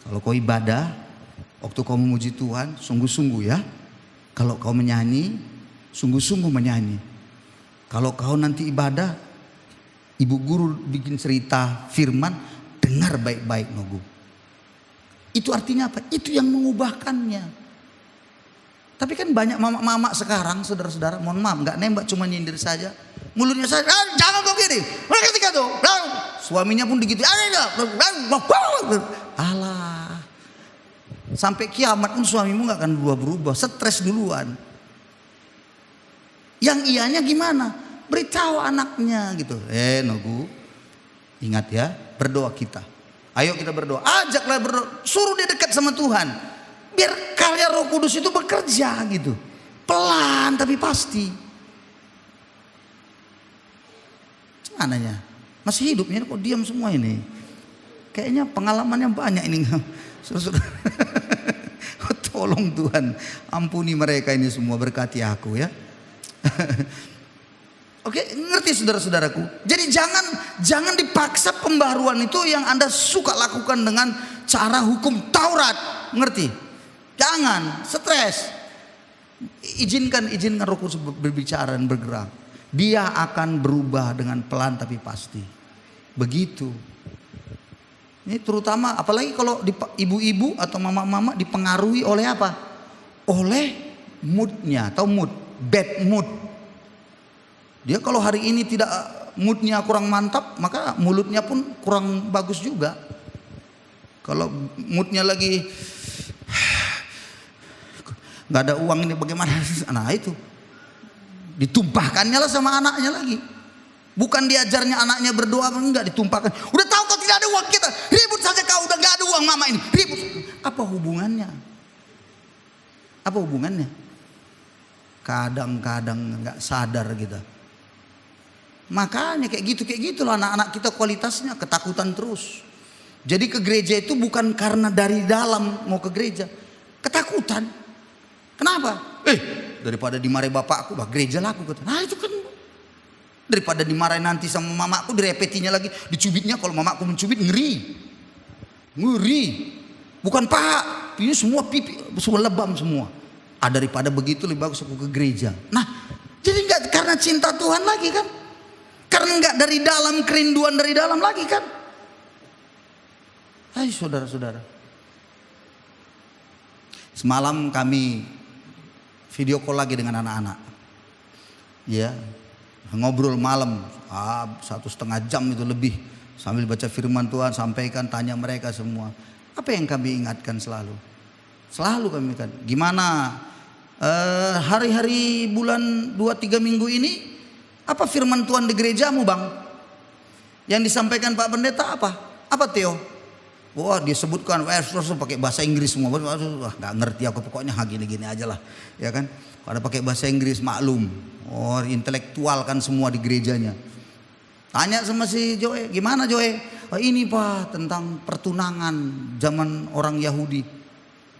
kalau kau ibadah, waktu kau memuji Tuhan, sungguh-sungguh ya. Kalau kau menyanyi, sungguh-sungguh menyanyi. Kalau kau nanti ibadah, ibu guru bikin cerita firman, dengar baik-baik Nogu. Itu artinya apa? Itu yang mengubahkannya. Tapi kan banyak mama-mama sekarang, saudara-saudara, mohon maaf, gak nembak, cuma nyindir saja. Mulutnya saja, jangan kau gini. Ketika tuh, suaminya pun begitu. Alah. Sampai kiamat pun suamimu gak akan berubah. Stres duluan. Yang ianya gimana? Beritahu anaknya gitu. Nogu, ingat ya, berdoa kita. Ayo kita berdoa. Ajaklah berdoa. Suruh dia dekat sama Tuhan. Biar karya Roh Kudus itu bekerja gitu. Pelan tapi pasti. Ananya masih hidupnya kok diam semua ini. Kayaknya pengalamannya banyak ini. Tolong Tuhan, ampuni mereka ini semua, berkati aku ya. Oke, ngerti saudara-saudaraku. Jadi jangan dipaksa pembaharuan itu yang Anda suka lakukan dengan cara hukum Taurat, ngerti? Jangan stres. Izinkan Roh Kudus berbicara dan bergerak. Dia akan berubah dengan pelan tapi pasti. Begitu. Ini terutama apalagi kalau ibu-ibu atau mama-mama dipengaruhi oleh apa? Oleh moodnya atau bad mood. Dia kalau hari ini tidak moodnya kurang mantap, maka mulutnya pun kurang bagus juga. Kalau moodnya lagi nggak ada uang ini bagaimana? Nah itu. Ditumpahkannya lah sama anaknya lagi. Bukan diajarnya anaknya berdoa, enggak, ditumpahkan. Udah tahu kau tidak ada uang, kita ribut saja kau, udah nggak ada uang mama ini, ribut. Apa hubungannya? Kadang-kadang nggak sadar kita. Makanya kayak gitulah anak-anak kita kualitasnya ketakutan terus. Jadi ke gereja itu bukan karena dari dalam mau ke gereja, ketakutan. Kenapa? Daripada dimarahi bapakku, gereja laku kata. Nah itu kan daripada dimarahi nanti sama mamaku, direpetinya lagi, dicubitnya. Kalau mamaku mencubit ngeri. Bukan paha, ini semua pipi, semua lebam semua. Daripada begitu lebih bagus aku ke gereja. Nah, jadi nggak karena cinta Tuhan lagi kan? Karena nggak dari dalam, kerinduan dari dalam lagi kan? Hai saudara-saudara. Semalam kami video call lagi dengan anak-anak. Ya, ngobrol malam 1,5 jam itu lebih sambil baca firman Tuhan, sampaikan, tanya mereka semua. Apa yang kami ingatkan selalu? Selalu kami ingatkan. Gimana hari-hari bulan 2-3 minggu ini, apa firman Tuhan di gerejamu bang? Yang disampaikan Pak Pendeta apa? Apa Theo? Wah dia sebutkan terus pakai bahasa Inggris semua. Wah nggak ngerti aku, pokoknya gini-gini aja lah, ya kan? Kalau pakai bahasa Inggris maklum. Oh intelektual kan semua di gerejanya. Tanya sama si Joe, gimana Joe? Oh, ini Pak tentang pertunangan zaman orang Yahudi.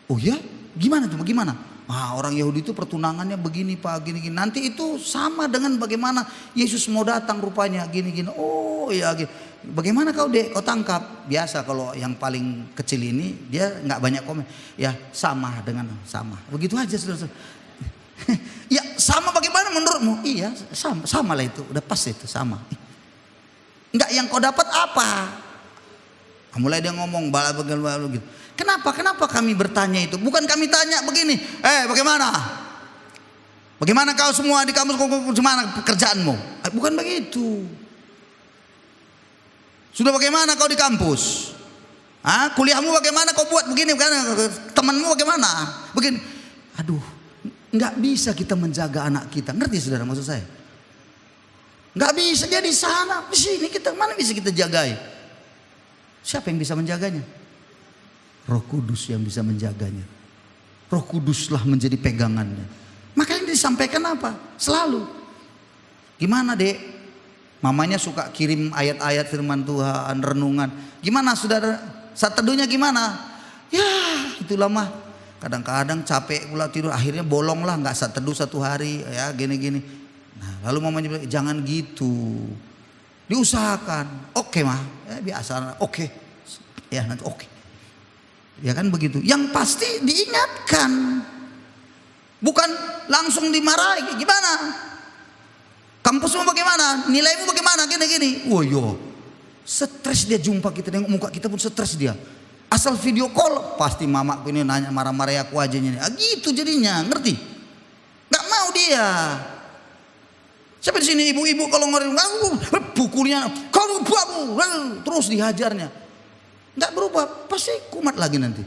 Oh ya? Gimana coba gimana? Orang Yahudi itu pertunangannya begini Pak, gini-gini. Nanti itu sama dengan bagaimana Yesus mau datang rupanya, gini-gini. Oh ya, gini. Bagaimana kau dek? Kau tangkap? Biasa kalau yang paling kecil ini dia nggak banyak komen. Ya sama dengan sama. Begitu aja saudara. Ya sama bagaimana menurutmu? Iya sama lah itu. Udah pas itu sama. Enggak yang kau dapat apa? Mulai dia ngomong bala gitu. Kenapa kami bertanya itu? Bukan kami tanya begini. Bagaimana? Bagaimana kau semua di kampus? Gimana pekerjaanmu? Bukan begitu. Sudah bagaimana kau di kampus? Kuliahmu bagaimana kau buat begini? Temanmu bagaimana? Begini. Aduh, nggak bisa kita menjaga anak kita. Ngerti saudara maksud saya? Nggak bisa dia di sana, di sini kita mana bisa kita jagai? Siapa yang bisa menjaganya? Roh Kudus yang bisa menjaganya. Roh Kuduslah menjadi pegangannya. Makanya disampaikan apa? Selalu. Gimana dek? Mamanya suka kirim ayat-ayat firman Tuhan, renungan. Gimana saudara? Saat teduhnya gimana? Ya itulah mah. Kadang-kadang capek pula tidur. Akhirnya bolong lah, nggak saat teduh 1 hari. Ya gini-gini. Nah, lalu mamanya bilang jangan gitu. Diusahakan. Oke mah. Biasa. Oke. Ya nanti oke. Ya kan begitu. Yang pasti diingatkan. Bukan langsung dimarahi. Gimana? Kampusmu bagaimana? Nilaimu bagaimana? Gini-gini. Woyo. Stres dia jumpa kita, nengok muka kita pun stres dia. Asal video call pasti mamaku ini nanya marah-marah aku aja nih. Gitu jadinya, ngerti? Gak mau dia. Sampai di sini ibu-ibu kalau ngomong pukulnya, kau buatmu, terus dihajarnya. Gak berubah, pasti kumat lagi nanti.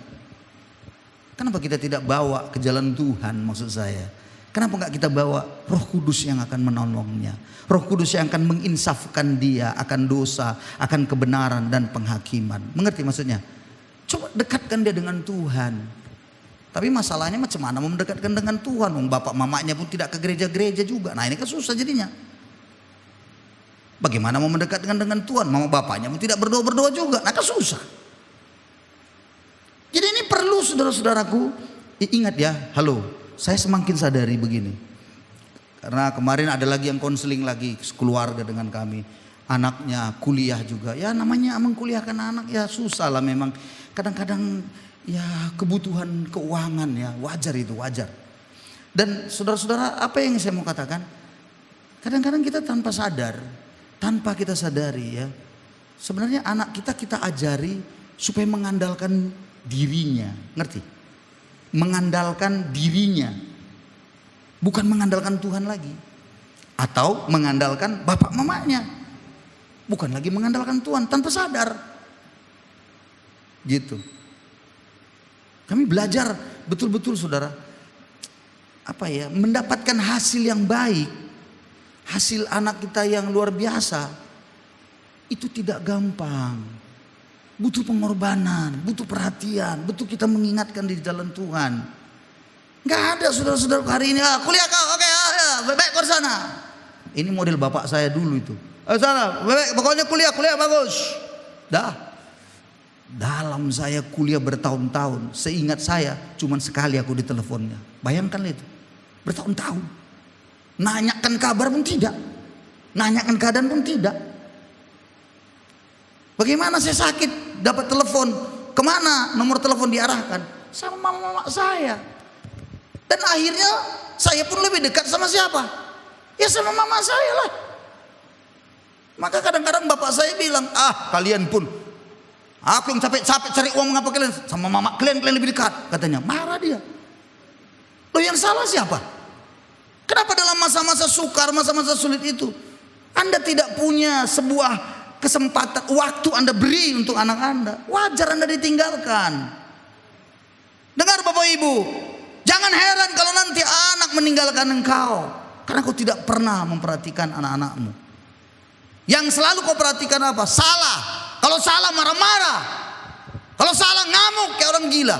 Kenapa kita tidak bawa ke jalan Tuhan maksud saya? Kenapa enggak kita bawa Roh Kudus yang akan menolongnya? Roh Kudus yang akan menginsafkan dia akan dosa, akan kebenaran dan penghakiman. Mengerti maksudnya? Coba dekatkan dia dengan Tuhan. Tapi masalahnya macam mana mau mendekatkan dengan Tuhan? Bapak mamanya pun tidak ke gereja-gereja juga. Nah ini kan susah jadinya. Bagaimana mau mendekatkan dengan Tuhan? Mama bapaknya pun tidak berdoa-berdoa juga. Nah kan susah. Jadi ini perlu saudara-saudaraku. Ingat ya, halo. Saya semakin sadari begini. Karena kemarin ada lagi yang konseling lagi keluarga dengan kami. Anaknya kuliah juga. Ya namanya mengkuliahkan anak ya susah lah memang. Kadang-kadang ya kebutuhan keuangan ya wajar itu wajar. Dan saudara-saudara apa yang saya mau katakan? Kadang-kadang kita tanpa sadar. Tanpa kita sadari ya. Sebenarnya anak kita ajari supaya mengandalkan dirinya. Ngerti? Mengandalkan dirinya, bukan mengandalkan Tuhan lagi, atau mengandalkan bapak mamanya, bukan lagi mengandalkan Tuhan tanpa sadar, gitu. Kami belajar betul-betul saudara, mendapatkan hasil yang baik, hasil anak kita yang luar biasa, itu tidak gampang. Butuh pengorbanan, butuh perhatian, butuh kita mengingatkan di jalan Tuhan. Gak ada saudara-saudara hari ini, kuliah kau, oke, baik kau sana. Ini model bapak saya dulu itu. Sana, baik, pokoknya kuliah bagus. Dah. Dalam saya kuliah bertahun-tahun, seingat saya cuma sekali aku diteleponnya. Bayangkan itu, bertahun-tahun. Nanyakan kabar pun tidak, nanyakan keadaan pun tidak. Bagaimana saya sakit, dapat telepon, kemana nomor telepon diarahkan? Sama mama saya. Dan akhirnya saya pun lebih dekat sama siapa? Ya sama mama saya lah. Maka kadang-kadang bapak saya bilang, kalian pun, aku yang capek-capek cari uang, mengapa kalian sama mama kalian lebih dekat? Katanya, marah dia. Loh, yang salah siapa? Kenapa dalam masa-masa sukar, masa-masa sulit itu Anda tidak punya sebuah kesempatan, waktu Anda beri untuk anak Anda? Wajar Anda ditinggalkan. Dengar Bapak Ibu, jangan heran kalau nanti anak meninggalkan engkau karena kau tidak pernah memperhatikan anak-anakmu. Yang selalu kau perhatikan apa? Salah. Kalau salah marah-marah. Kalau salah ngamuk kayak orang gila.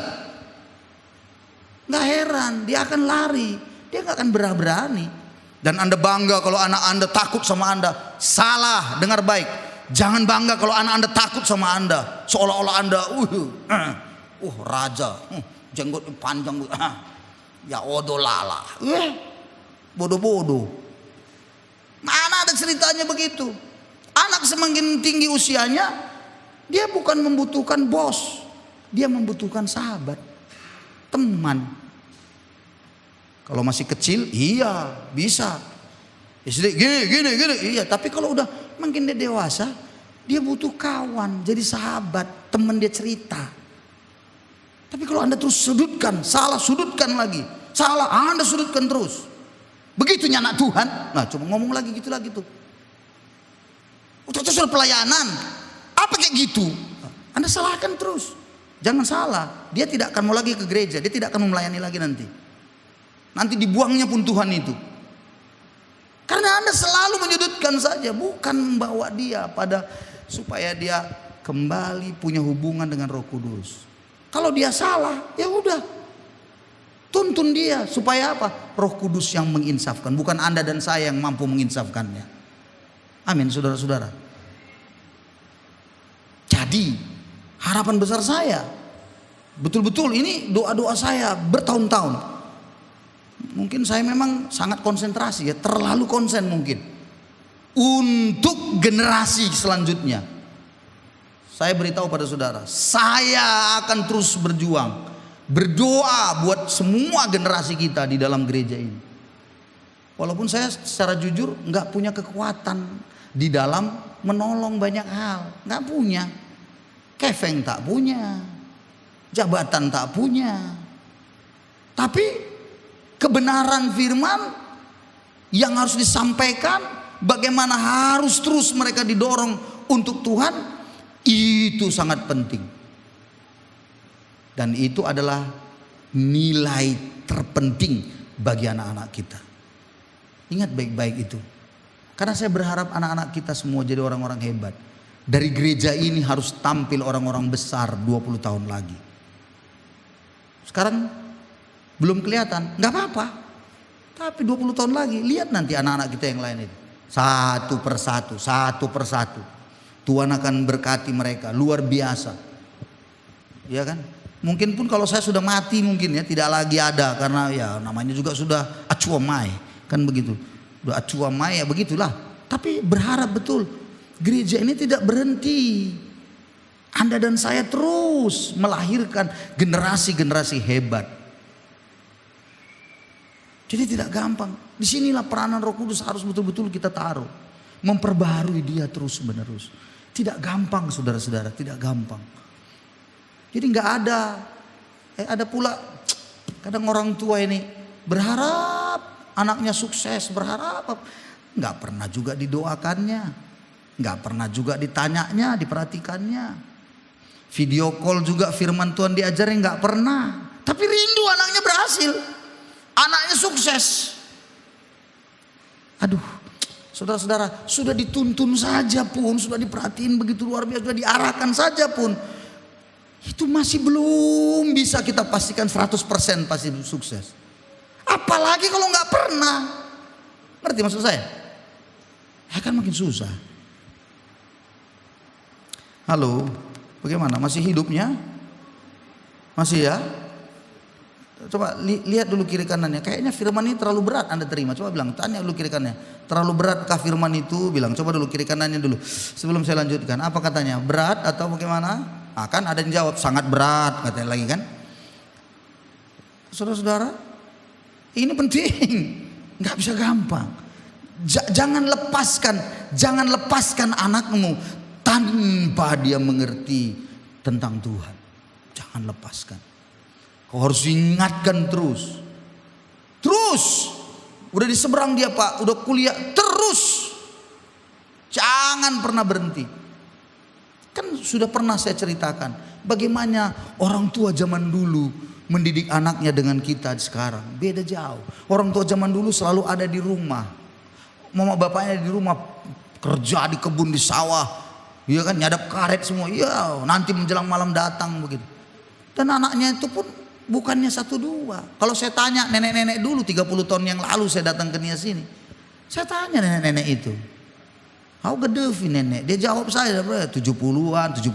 Nggak heran, dia akan lari. Dia nggak akan berani. Dan Anda bangga kalau anak Anda takut sama Anda. Salah, dengar baik. Jangan bangga kalau anak Anda takut sama Anda. Seolah-olah Anda, raja, jenggot panjang, ya odolala. Bodoh-bodoh. Mana ada ceritanya begitu? Anak semakin tinggi usianya, dia bukan membutuhkan bos, dia membutuhkan sahabat, teman. Kalau masih kecil, iya bisa. SD gini, iya. Tapi kalau udah makin dia dewasa, dia butuh kawan, jadi sahabat, teman dia cerita. Tapi kalau Anda terus sudutkan, salah sudutkan lagi, salah Anda sudutkan terus. Begitunya anak Tuhan. Nah, cuma ngomong lagi gitu lagi tuh. Itu soal pelayanan. Apa kayak gitu? Anda salahkan terus. Jangan salah. Dia tidak akan mau lagi ke gereja. Dia tidak akan melayani lagi nanti. Nanti dibuangnya pun Tuhan itu. Karena Anda selalu menyudutkan saja. Bukan membawa dia pada supaya dia kembali punya hubungan dengan Roh Kudus. Kalau dia salah, ya udah. Tuntun dia. Supaya apa? Roh Kudus yang menginsafkan. Bukan Anda dan saya yang mampu menginsafkannya. Amin, saudara-saudara. Jadi harapan besar saya, betul-betul ini doa-doa saya bertahun-tahun. Mungkin saya memang sangat konsentrasi ya, terlalu konsen mungkin. Untuk generasi selanjutnya, saya beritahu pada saudara, saya akan terus berjuang, berdoa buat semua generasi kita di dalam gereja ini. Walaupun saya secara jujur nggak punya kekuatan di dalam menolong banyak hal, nggak punya. Kefeng tak punya, jabatan tak punya. Tapi kebenaran firman yang harus disampaikan, bagaimana harus terus mereka didorong untuk Tuhan, itu sangat penting. Dan itu adalah nilai terpenting bagi anak-anak kita. Ingat baik-baik itu. Karena saya berharap anak-anak kita semua jadi orang-orang hebat. Dari gereja ini harus tampil orang-orang besar 20 tahun lagi. Sekarang belum kelihatan, nggak apa-apa. Tapi 20 tahun lagi, lihat nanti anak-anak kita yang lain itu. Satu persatu. Tuhan akan berkati mereka, luar biasa. Ya kan? Mungkin pun kalau saya sudah mati mungkin ya, tidak lagi ada. Karena ya namanya juga sudah acuamai. Kan begitu. Udah acuamai ya begitulah. Tapi berharap betul. Gereja ini tidak berhenti. Anda dan saya terus melahirkan generasi-generasi hebat. Jadi tidak gampang. Disinilah peranan Roh Kudus harus betul-betul kita taruh. Memperbarui dia terus menerus. Tidak gampang saudara-saudara, tidak gampang. Jadi nggak ada pula kadang orang tua ini berharap anaknya sukses, berharap nggak pernah juga didoakannya. Nggak pernah juga ditanyanya, diperhatikannya. Video call juga firman Tuhan diajarin nggak pernah. Tapi rindu anaknya berhasil, anaknya sukses. Aduh, saudara-saudara, sudah dituntun saja pun, sudah diperhatiin begitu luar biasa, sudah diarahkan saja pun, itu masih belum bisa kita pastikan 100% pasti sukses. Apalagi kalau nggak pernah. Ngerti maksud saya? Akan makin susah. Halo, bagaimana? Masih hidupnya? Masih ya? Coba lihat dulu kiri kanannya. Kayaknya firman ini terlalu berat Anda terima. Coba bilang, tanya dulu kiri kanannya. Terlalu beratkah firman itu? Bilang, coba dulu kiri kanannya dulu. Sebelum saya lanjutkan, apa katanya? Berat atau bagaimana? Kan ada yang jawab, sangat berat katanya lagi kan. Saudara-saudara, Ini penting, nggak bisa gampang. Jangan lepaskan anakmu tanpa dia mengerti tentang Tuhan. Jangan lepaskan. Kau harus ingatkan terus. Udah di seberang dia Pak, udah kuliah terus. Jangan pernah berhenti. Kan sudah pernah saya ceritakan bagaimana orang tua zaman dulu mendidik anaknya dengan kita sekarang. Beda jauh. Orang tua zaman dulu selalu ada di rumah. Mama bapaknya di rumah, kerja di kebun, di sawah. Iya kan, nyadap karet semua. Iya, nanti menjelang malam datang begitu. Dan anaknya itu pun bukannya 1-2. Kalau saya tanya nenek-nenek dulu 30 tahun yang lalu saya datang ke sini. Saya tanya nenek-nenek itu. How gede nenek? Dia jawab saya 70-an, 75,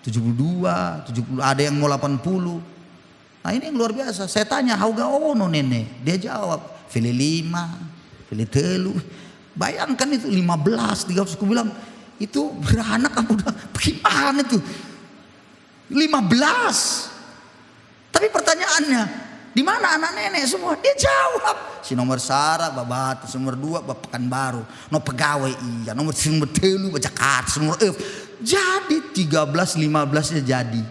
72, 70, ada yang mau 80. Nah ini yang luar biasa. Saya tanya how gaono nenek? Dia jawab Fili 5, Fili 3. Bayangkan itu 15, 30. Aku bilang itu beranak apa udah bagaimana itu? 15. Tapi pertanyaannya, di mana anak nenek semua? Dia jawab si nomor Sara, Babat, nomor 2 Pekanbaru, no pegawai iya, nomor 3 Jakarta, nomor F. Jadi 13, 15 jadi.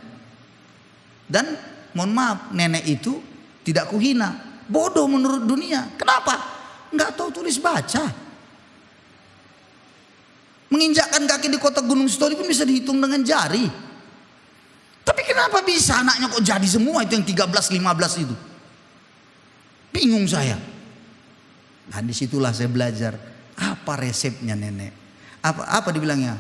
Dan mohon maaf, nenek itu tidak kuhina, bodoh menurut dunia. Kenapa? Enggak tahu tulis baca. Menginjakkan kaki di kota Gunung Sitoli pun bisa dihitung dengan jari. Tapi kenapa bisa anaknya kok jadi semua itu yang 13, 15 itu? Bingung saya. Nah disitulah saya belajar apa resepnya nenek. Apa dibilangnya?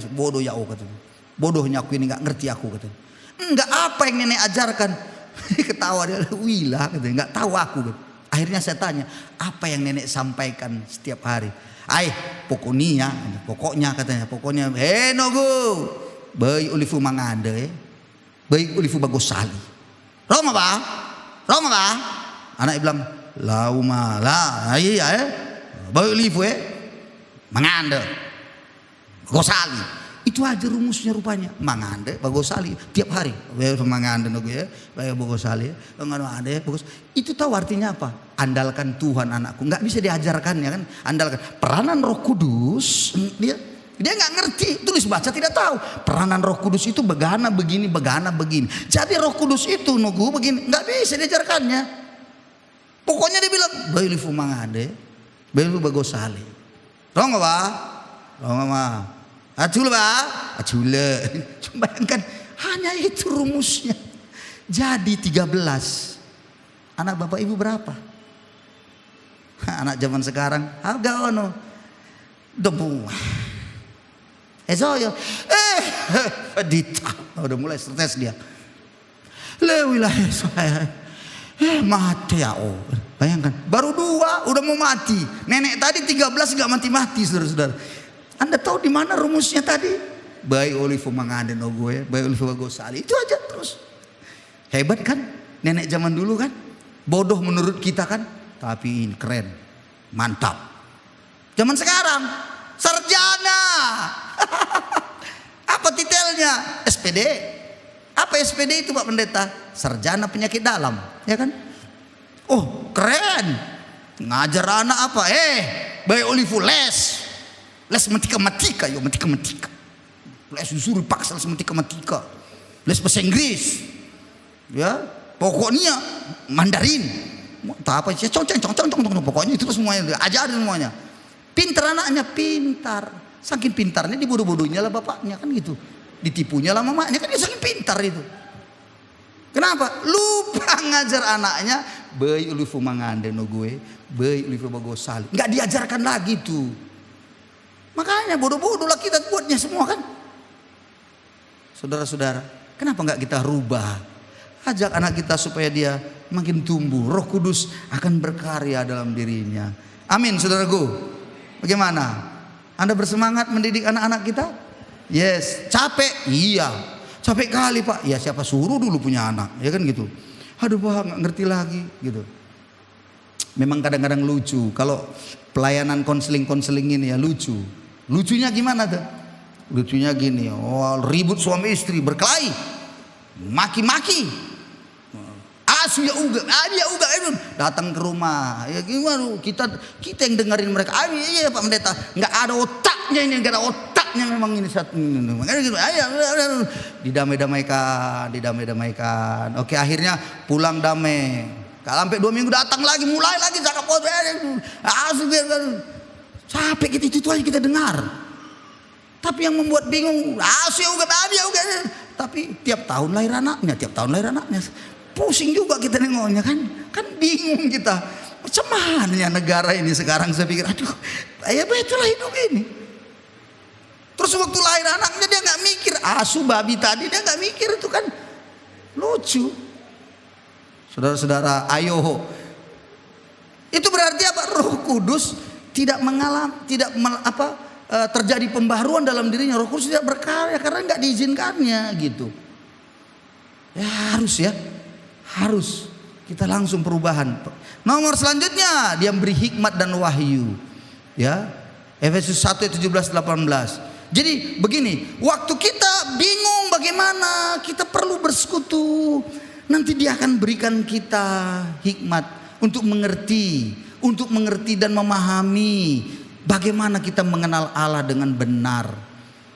Bodoh ya katanya. Bodohnya aku ini nggak ngerti aku katanya. Enggak, apa yang nenek ajarkan? Ketawa dia, wila katanya, nggak tahu aku. Akhirnya saya tanya, apa yang nenek sampaikan setiap hari? Pokoknya katanya, nogo, bayi ulifu mangade, bayi ulifu bagosali. Roma ba? Anak bilang, lauma lah, iya bayi ulifu mangande, bagosali. Itu aja rumusnya rupanya. Mangande, bagosali tiap hari. Mangande nogo bagosali, mangande bagos. Itu tahu artinya apa? Andalkan Tuhan anakku. Nggak bisa diajarkan ya kan? Andalkan peranan Roh Kudus. Dia nggak ngerti, tulis baca tidak tahu. Peranan Roh Kudus itu begana begini. Jadi Roh Kudus itu nogo begini, nggak bisa diajarkannya. Pokoknya dia bilang, bayi lifu mangande, bayi lifu bagosali. Tahu nggak pak? Tahu nggak pak? Acule. Bayangkan hanya itu rumusnya. Jadi 13. Anak bapak ibu berapa? Anak zaman sekarang harga ono debu. Esoyo. Dita. Udah mulai stres dia. Lewilah saya. Mati ya oh. Bayangkan baru 2 udah mau mati. Nenek tadi 13 gak mati-mati saudara-saudara. Anda tahu di mana rumusnya tadi? Bayi olivo mangade no gue, bayi olivo bagosali. Itu aja terus. Hebat kan? Nenek zaman dulu kan? Bodoh menurut kita kan? Tapi ini keren. Mantap. Zaman sekarang sarjana. Apa titelnya? SPD. Apa SPD itu Pak Pendeta? Sarjana penyakit dalam, ya kan? Oh, keren. Ngajar anak apa? Bayi olivo les matematika. Les disuruh paksa les matematika. Les bahasa Inggris. Ya, pokoknya Mandarin. Tak apa sih, cong. Pokoknya itu semuanya ajarin semuanya. Pintar anaknya, pintar. Saking pintarnya dibodoh-bodohnya lah bapaknya kan gitu. Ditipunya lah mamanya kan dia saking pintar itu. Kenapa? Lupa ngajar anaknya. Bayi ulifu mangande no gue, bayi ulifu bagosali. Enggak diajarkan lagi tuh. Makanya bodoh-bodoh lah kita buatnya semua kan. Saudara-saudara, kenapa enggak kita rubah? Ajak anak kita supaya dia makin tumbuh. Roh Kudus akan berkarya dalam dirinya. Amin saudaraku. Bagaimana? Anda bersemangat mendidik anak-anak kita? Yes. Capek? Iya. Capek kali Pak. Ya siapa suruh dulu punya anak. Ya kan gitu. Aduh Pak gak ngerti lagi gitu. Memang kadang-kadang lucu. Kalau pelayanan konseling ini ya lucu. Lucunya gimana tuh? Lucunya gini, ribut suami istri berkelahi, maki-maki, asu ya uga, datang ke rumah. Ya gimana kita yang dengerin mereka. Iya Pak Pendeta, nggak ada otaknya ini, nggak ada otaknya memang ini satu. Makanya gitu, didamai-damaikan. Oke, akhirnya pulang damai. Kalau sampai 2 minggu datang lagi, mulai lagi cakap asu. Capek kita itu aja kita dengar. Tapi yang membuat bingung, asu ya uga. Tapi tiap tahun lahir anaknya. Pusing juga kita nengoknya kan bingung kita. Macam mana ya negara ini sekarang, saya pikir, aduh, ya betul hidup ini. Terus waktu lahir anaknya dia nggak mikir, asu babi tadi dia nggak mikir, itu kan lucu. Saudara-saudara, ayo. Itu berarti apa? Roh Kudus tidak terjadi pembaharuan dalam dirinya. Roh Kudus tidak berkarya karena nggak diizinkannya gitu. Ya harus kita langsung perubahan. Nomor selanjutnya, dia memberi hikmat dan wahyu. Ya, Efesus 1 ayat 17-18. Jadi begini, waktu kita bingung bagaimana, kita perlu bersekutu. Nanti dia akan berikan kita hikmat untuk mengerti dan memahami bagaimana kita mengenal Allah dengan benar.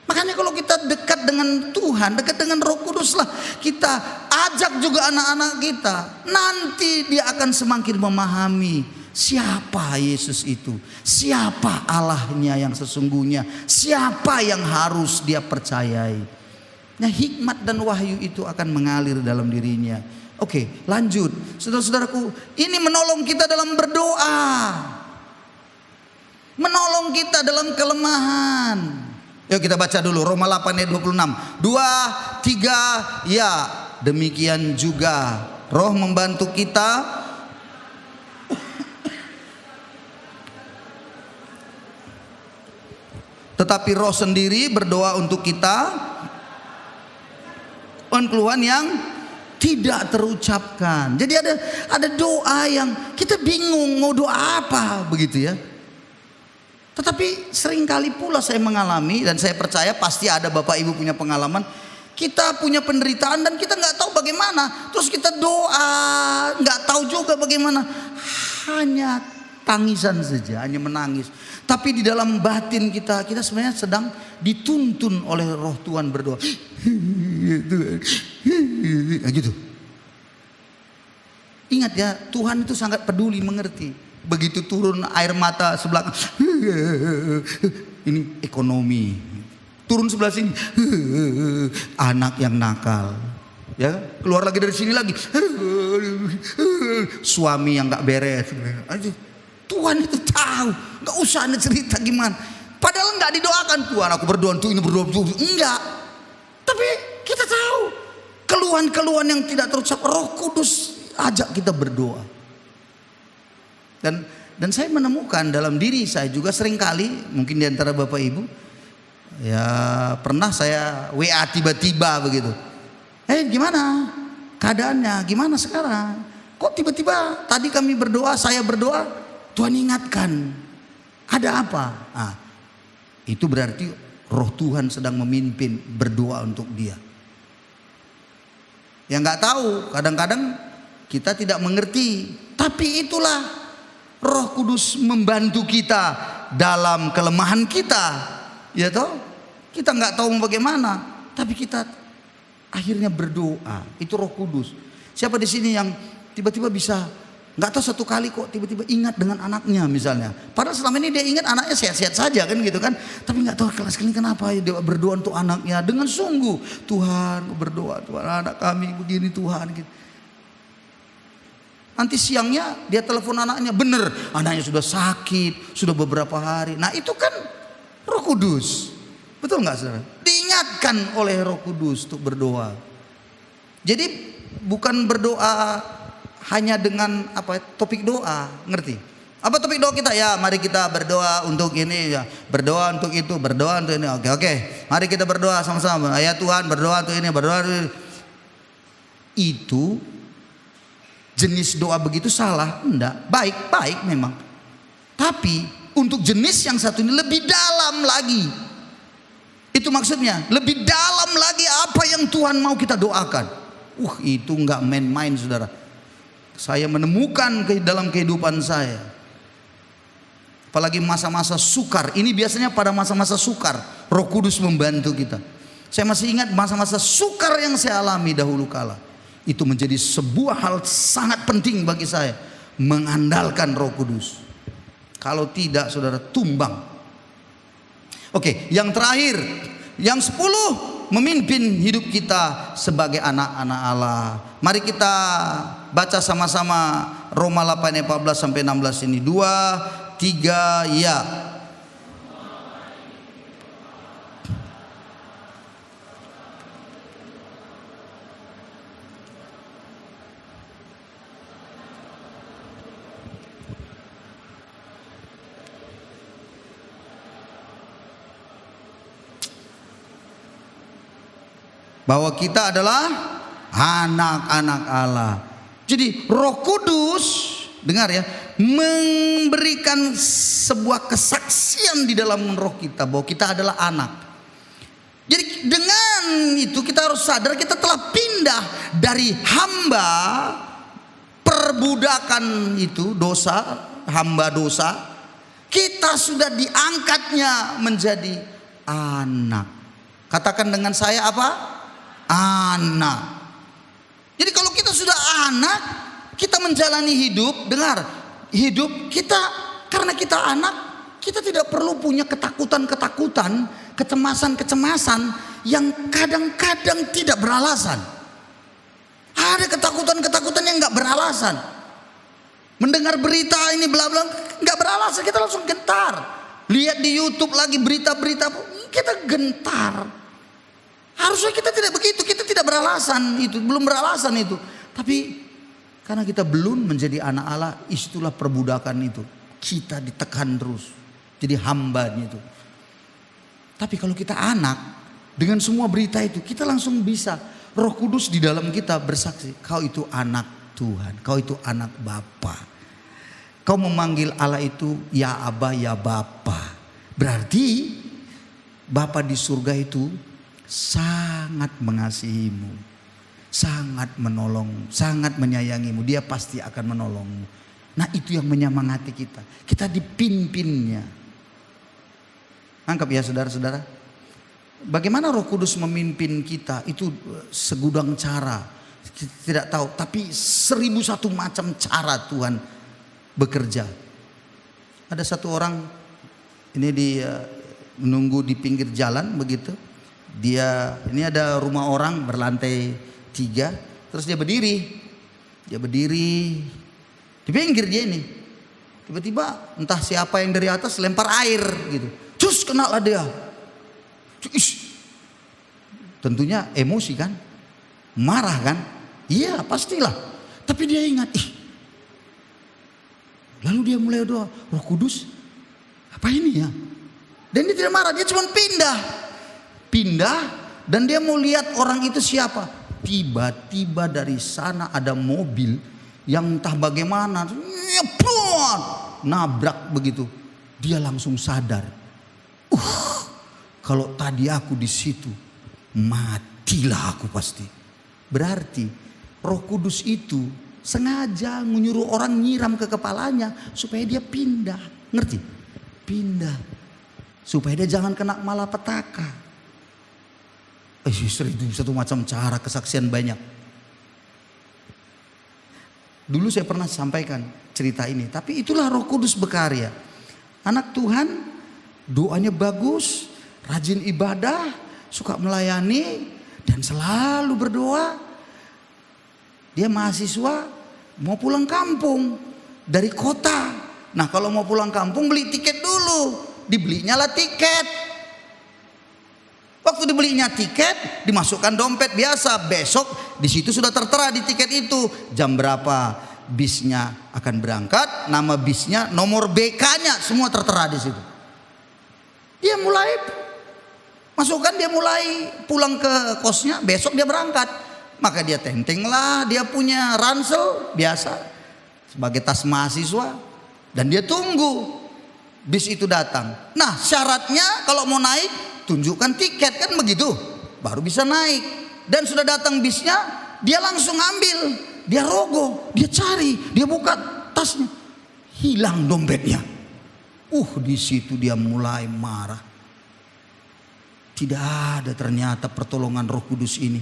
Makanya kalau kita dekat dengan Tuhan, dekat dengan Roh Kudus lah, kita ajak juga anak-anak kita. Nanti dia akan semakin memahami siapa Yesus itu, siapa Allahnya yang sesungguhnya, siapa yang harus dia percayai. Nah, hikmat dan wahyu itu akan mengalir dalam dirinya. Oke, lanjut. Saudara-saudaraku, ini menolong kita dalam berdoa. Menolong kita dalam kelemahan. Yuk kita baca dulu Roma 8 ayat 26. 2, 3, ya demikian juga Roh membantu kita tetapi Roh sendiri berdoa untuk kita keluhan yang tidak terucapkan. Jadi ada doa yang kita bingung mau doa apa begitu ya. Tetapi seringkali pula saya mengalami, dan saya percaya pasti ada Bapak Ibu punya pengalaman, kita punya penderitaan dan kita nggak tahu bagaimana, terus kita doa nggak tahu juga bagaimana, hanya tangisan saja, hanya menangis. Tapi di dalam batin kita sebenarnya sedang dituntun oleh Roh Tuhan berdoa. Gitu. Ingat ya, Tuhan itu sangat peduli, mengerti. Begitu turun air mata sebelah ini ekonomi, turun sebelah sini anak yang nakal, ya keluar lagi dari sini lagi suami yang nggak beres. Tuhan itu tahu, nggak usah anda cerita gimana. Padahal nggak didoakan, Tuhan aku berdoa untuk ini, berdoa untuk enggak. Tapi kita tahu keluhan-keluhan yang tidak terucap, Roh Kudus ajak kita berdoa. Dan saya menemukan dalam diri saya juga seringkali, mungkin di antara Bapak Ibu, ya pernah saya WA tiba-tiba begitu. Gimana keadaannya? Gimana sekarang? Kok tiba-tiba tadi kami berdoa, saya berdoa, Tuhan ingatkan. Ada apa? Nah, itu berarti Roh Tuhan sedang memimpin berdoa untuk dia. Yang nggak tahu, kadang-kadang kita tidak mengerti, tapi itulah Roh Kudus membantu kita dalam kelemahan kita, ya toh? Kita nggak tahu bagaimana, tapi kita akhirnya berdoa. Itu Roh Kudus. Siapa di sini yang tiba-tiba bisa nggak tahu satu kali kok tiba-tiba ingat dengan anaknya misalnya? Padahal selama ini dia ingat anaknya sehat-sehat saja kan gitu kan? Tapi nggak tahu kelas kali kenapa dia berdoa untuk anaknya dengan sungguh. Tuhan, berdoa Tuhan anak kami begini Tuhan. Gitu. Nanti siangnya dia telepon anaknya, bener anaknya sudah sakit, sudah beberapa hari. Nah itu kan Roh Kudus, betul nggak saudara? Diingatkan oleh Roh Kudus untuk berdoa. Jadi bukan berdoa hanya dengan topik doa, ngerti? Apa topik doa kita? Ya mari kita berdoa untuk ini, ya berdoa untuk itu, berdoa untuk ini. Oke, mari kita berdoa sama-sama. Ya Tuhan berdoa untuk ini, berdoa untuk ini. Itu jenis doa begitu salah? Enggak, baik memang. Tapi untuk jenis yang satu ini lebih dalam lagi. Itu maksudnya, lebih dalam lagi apa yang Tuhan mau kita doakan. Itu enggak main-main saudara. Saya menemukan dalam kehidupan saya, apalagi masa-masa sukar. Ini biasanya pada masa-masa sukar Roh Kudus membantu kita. Saya masih ingat masa-masa sukar yang saya alami dahulu kala. Itu menjadi sebuah hal sangat penting bagi saya, mengandalkan Roh Kudus. Kalau tidak, saudara, tumbang. Oke, yang terakhir, yang 10, memimpin hidup kita sebagai anak-anak Allah. Mari kita baca sama-sama Roma 8 ayat 14 sampai 16 ini. 2, 3, ya. Bahwa kita adalah anak-anak Allah. Jadi Roh Kudus, dengar ya, memberikan sebuah kesaksian di dalam roh kita bahwa kita adalah anak. Jadi dengan itu kita harus sadar kita telah pindah dari hamba perbudakan itu, dosa, hamba dosa. Kita sudah diangkatnya menjadi anak. Katakan dengan saya apa? Anak. Jadi kalau kita sudah anak, kita menjalani hidup, dengar, hidup kita karena kita anak, kita tidak perlu punya ketakutan-ketakutan, kecemasan-kecemasan yang kadang-kadang tidak beralasan. Ada ketakutan-ketakutan yang nggak beralasan. Mendengar berita ini bla bla nggak beralasan, kita langsung gentar. Lihat di YouTube lagi berita-berita, kita gentar. Harusnya kita tidak begitu, kita tidak beralasan itu, belum beralasan itu. Tapi karena kita belum menjadi anak Allah, itulah perbudakan itu. Kita ditekan terus, jadi hambanya itu. Tapi kalau kita anak, dengan semua berita itu, kita langsung bisa. Roh Kudus di dalam kita bersaksi, kau itu anak Tuhan, kau itu anak Bapa. Kau memanggil Allah itu ya Aba, ya Bapa. Berarti Bapa di surga itu sangat mengasihimu, sangat menolongmu, sangat menyayangimu. Dia pasti akan menolongmu. Nah, itu yang menyemangati kita. Kita dipimpinnya. Angkap ya saudara-saudara. Bagaimana Roh Kudus memimpin kita itu segudang cara. Kita tidak tahu, tapi 1001 macam cara Tuhan bekerja. Ada satu orang ini menunggu di pinggir jalan begitu. Dia ini ada rumah orang berlantai 3, terus dia berdiri di pinggir dia ini. Tiba-tiba entah siapa yang dari atas lempar air gitu, terus kenalah dia. Tentunya emosi kan, marah kan, iya pastilah. Tapi dia ingat, lalu dia mulai doa, Roh Kudus, apa ini ya? Dan dia tidak marah, dia cuma pindah dan dia mau lihat orang itu siapa. Tiba-tiba dari sana ada mobil yang entah bagaimana nabrak begitu. Dia langsung sadar. Kalau tadi aku di situ, matilah aku pasti. Berarti Roh Kudus itu sengaja menyuruh orang nyiram ke kepalanya supaya dia pindah. Ngerti? Pindah. Supaya dia jangan kena malapetaka. Itu satu macam cara kesaksian banyak. Dulu saya pernah sampaikan cerita ini, tapi itulah Roh Kudus berkarya. Anak Tuhan doanya bagus, rajin ibadah, suka melayani dan selalu berdoa. Dia mahasiswa mau pulang kampung dari kota. Nah, kalau mau pulang kampung beli tiket dulu. Dibelinya lah tiket. Waktu dibelinya tiket, dimasukkan dompet biasa. Besok di situ sudah tertera di tiket itu jam berapa bisnya akan berangkat, nama bisnya, nomor BK-nya, semua tertera di situ. Dia mulai masukkan, dia mulai pulang ke kosnya, besok dia berangkat. Maka dia tentenglah, dia punya ransel biasa sebagai tas mahasiswa dan dia tunggu bis itu datang. Nah, syaratnya kalau mau naik tunjukkan tiket kan begitu, baru bisa naik. Dan sudah datang bisnya, dia langsung ambil dia rogoh, dia cari, dia buka tasnya, hilang dompetnya. Di situ dia mulai marah. Tidak ada ternyata pertolongan Roh Kudus ini.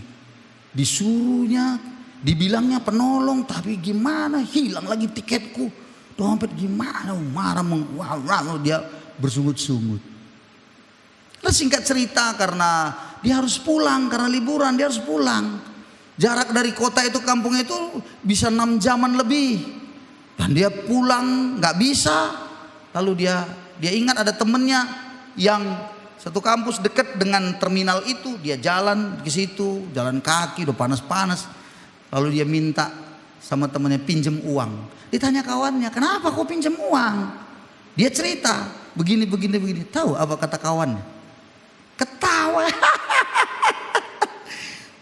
Disuruhnya, dibilangnya penolong, tapi gimana, hilang lagi tiketku, dompet gimana, marah, dia bersungut-sungut. Nah, singkat cerita, karena dia harus pulang, karena liburan dia harus pulang. Jarak dari kota itu, kampung itu bisa 6 jaman lebih. Dan dia pulang nggak bisa. Lalu dia ingat ada temennya yang satu kampus dekat dengan terminal itu. Dia jalan ke situ, jalan kaki, udah panas-panas. Lalu dia minta sama temannya pinjam uang. Ditanya kawannya, kenapa kau pinjam uang? Dia cerita, begini. Tahu apa kata kawannya? Ketawa.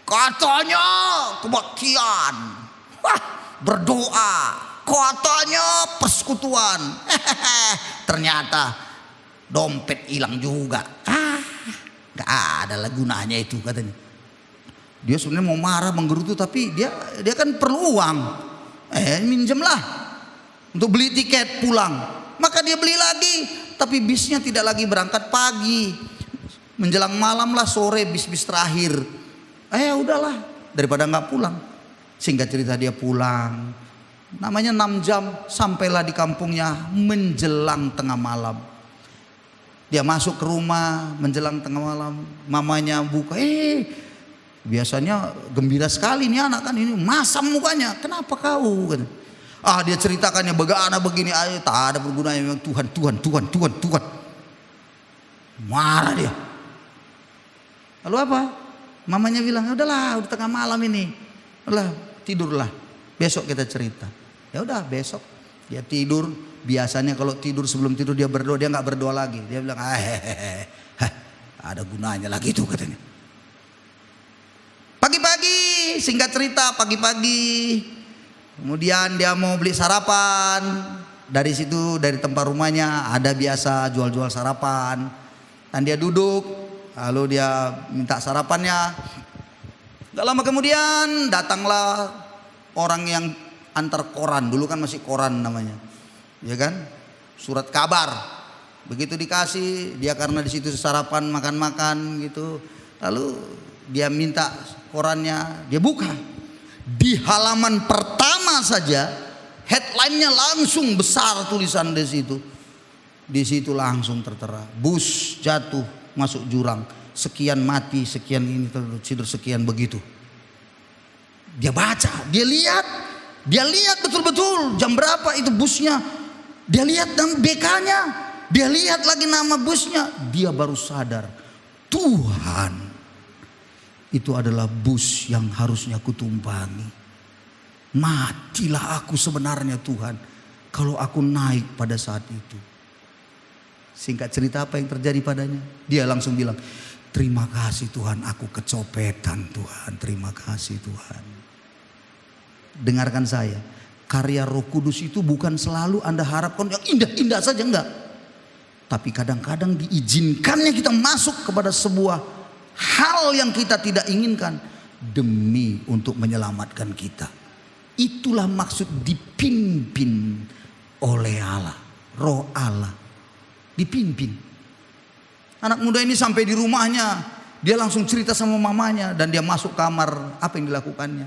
Katanya kebaktian, berdoa, katanya persekutuan. Ternyata dompet hilang juga. Gak ada lah gunanya itu, katanya. Dia sebenarnya mau marah, menggerutu, tapi dia kan perlu uang. Minjemlah untuk beli tiket pulang. Maka dia beli lagi, tapi bisnya tidak lagi berangkat pagi. Menjelang malam lah, sore bis terakhir. Udahlah, daripada nggak pulang. Singkat cerita dia pulang. Namanya 6 jam, sampailah di kampungnya menjelang tengah malam. Dia masuk ke rumah menjelang tengah malam. Mamanya buka, biasanya gembira sekali nih anak kan, ini masam mukanya. Kenapa kau? Dia ceritakannya bagaimana begini, tak ada bergunanya, memang Tuhan. Marah dia. Lalu apa? Mamanya bilang, udahlah, udah tengah malam ini, udahlah tidurlah, besok kita cerita. Ya udah, besok dia tidur. Biasanya kalau tidur, sebelum tidur dia berdoa, dia nggak berdoa lagi. Dia bilang, ada gunanya lagi tuh, katanya. Pagi-pagi, singkat cerita, pagi-pagi, kemudian dia mau beli sarapan. Dari situ, dari tempat rumahnya ada biasa jual-jual sarapan. Dan dia duduk. Lalu dia minta sarapannya. Gak lama kemudian datanglah orang yang antar koran. Dulu kan masih koran namanya, ya kan? Surat kabar. Begitu dikasih, dia karena di situ sarapan, makan gitu. Lalu dia minta korannya, dia buka. Di halaman pertama saja, headline-nya langsung besar tulisan di situ. Di situ langsung tertera, bus jatuh masuk jurang, sekian mati, sekian ini tidur, sekian begitu. Dia baca, dia lihat betul-betul jam berapa itu busnya. Dia lihat dan BK-nya, dia lihat lagi nama busnya. Dia baru sadar, Tuhan, itu adalah bus yang harusnya aku tumpangi. Matilah aku sebenarnya Tuhan, kalau aku naik pada saat itu. Singkat cerita, apa yang terjadi padanya? Dia langsung bilang, terima kasih Tuhan, aku kecopetan Tuhan, terima kasih Tuhan. Dengarkan saya, karya Roh Kudus itu bukan selalu Anda harapkan yang indah-indah saja, enggak. Tapi kadang-kadang diizinkannya kita masuk kepada sebuah hal yang kita tidak inginkan demi untuk menyelamatkan kita. Itulah maksud dipimpin oleh Allah, Roh Allah. Dipimpin. Anak muda ini sampai di rumahnya, dia langsung cerita sama mamanya. Dan dia masuk kamar, apa yang dilakukannya?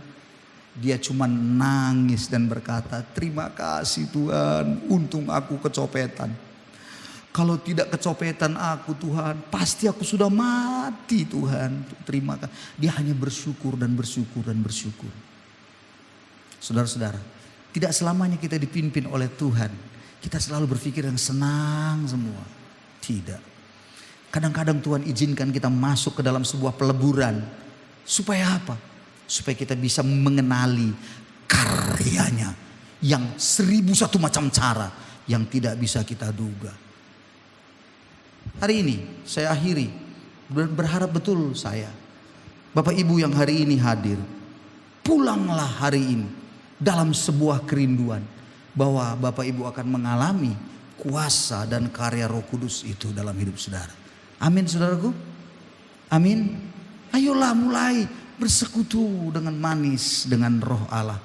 Dia cuma nangis dan berkata, terima kasih Tuhan, untung aku kecopetan. Kalau tidak kecopetan aku Tuhan, pasti aku sudah mati Tuhan. Terima kasih. Dia hanya bersyukur dan bersyukur dan bersyukur. Saudara-saudara, tidak selamanya kita dipimpin oleh Tuhan kita selalu berpikir yang senang semua. Tidak. Kadang-kadang Tuhan izinkan kita masuk ke dalam sebuah peleburan. Supaya apa? Supaya kita bisa mengenali karyanya yang 1001 macam cara yang tidak bisa kita duga. Hari ini saya akhiri dan berharap betul saya, Bapak Ibu yang hari ini hadir, pulanglah hari ini dalam sebuah kerinduan bahwa Bapak Ibu akan mengalami kuasa dan karya Roh Kudus itu dalam hidup saudara. Amin saudaraku. Amin. Ayolah mulai bersekutu dengan manis dengan Roh Allah.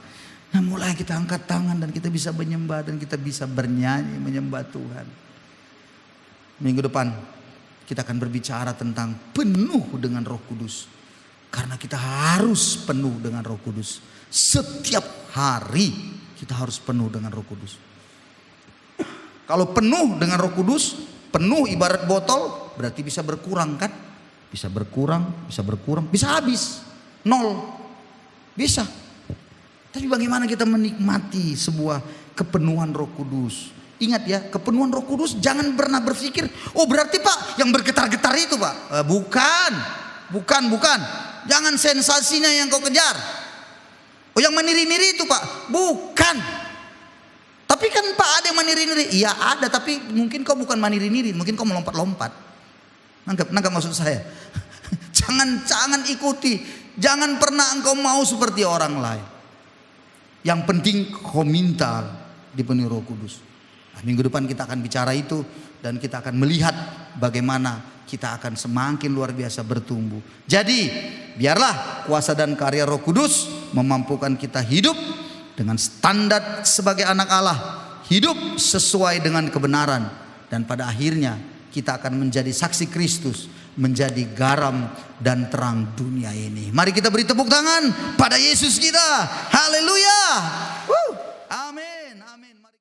Nah, mulai kita angkat tangan dan kita bisa menyembah dan kita bisa bernyanyi menyembah Tuhan. Minggu depan kita akan berbicara tentang penuh dengan Roh Kudus. Karena kita harus penuh dengan Roh Kudus. Setiap hari kita harus penuh dengan Roh Kudus. Kalau penuh dengan Roh Kudus, penuh ibarat botol, berarti bisa berkurang kan? Bisa berkurang, bisa habis. Nol. Bisa. Tapi bagaimana kita menikmati sebuah kepenuhan Roh Kudus? Ingat ya, kepenuhan Roh Kudus jangan pernah berpikir, oh berarti Pak yang bergetar-getar itu Pak. Bukan. Jangan sensasinya yang kau kejar. Oh yang meniri-niri itu Pak. Bukan. Tapi kan Pak ada yang meniri-niri. Iya ada, tapi mungkin kau bukan meniri-niri, mungkin kau melompat-lompat. Nangkap maksud saya. Jangan ikuti. Jangan pernah engkau mau seperti orang lain. Yang penting kau minta dipenuhi Roh Kudus. Nah, minggu depan kita akan bicara itu dan kita akan melihat bagaimana kita akan semakin luar biasa bertumbuh. Jadi biarlah kuasa dan karya Roh Kudus memampukan kita hidup dengan standar sebagai anak Allah, hidup sesuai dengan kebenaran, dan pada akhirnya kita akan menjadi saksi Kristus, menjadi garam dan terang dunia ini. Mari kita beri tepuk tangan pada Yesus kita. Haleluya. Amin.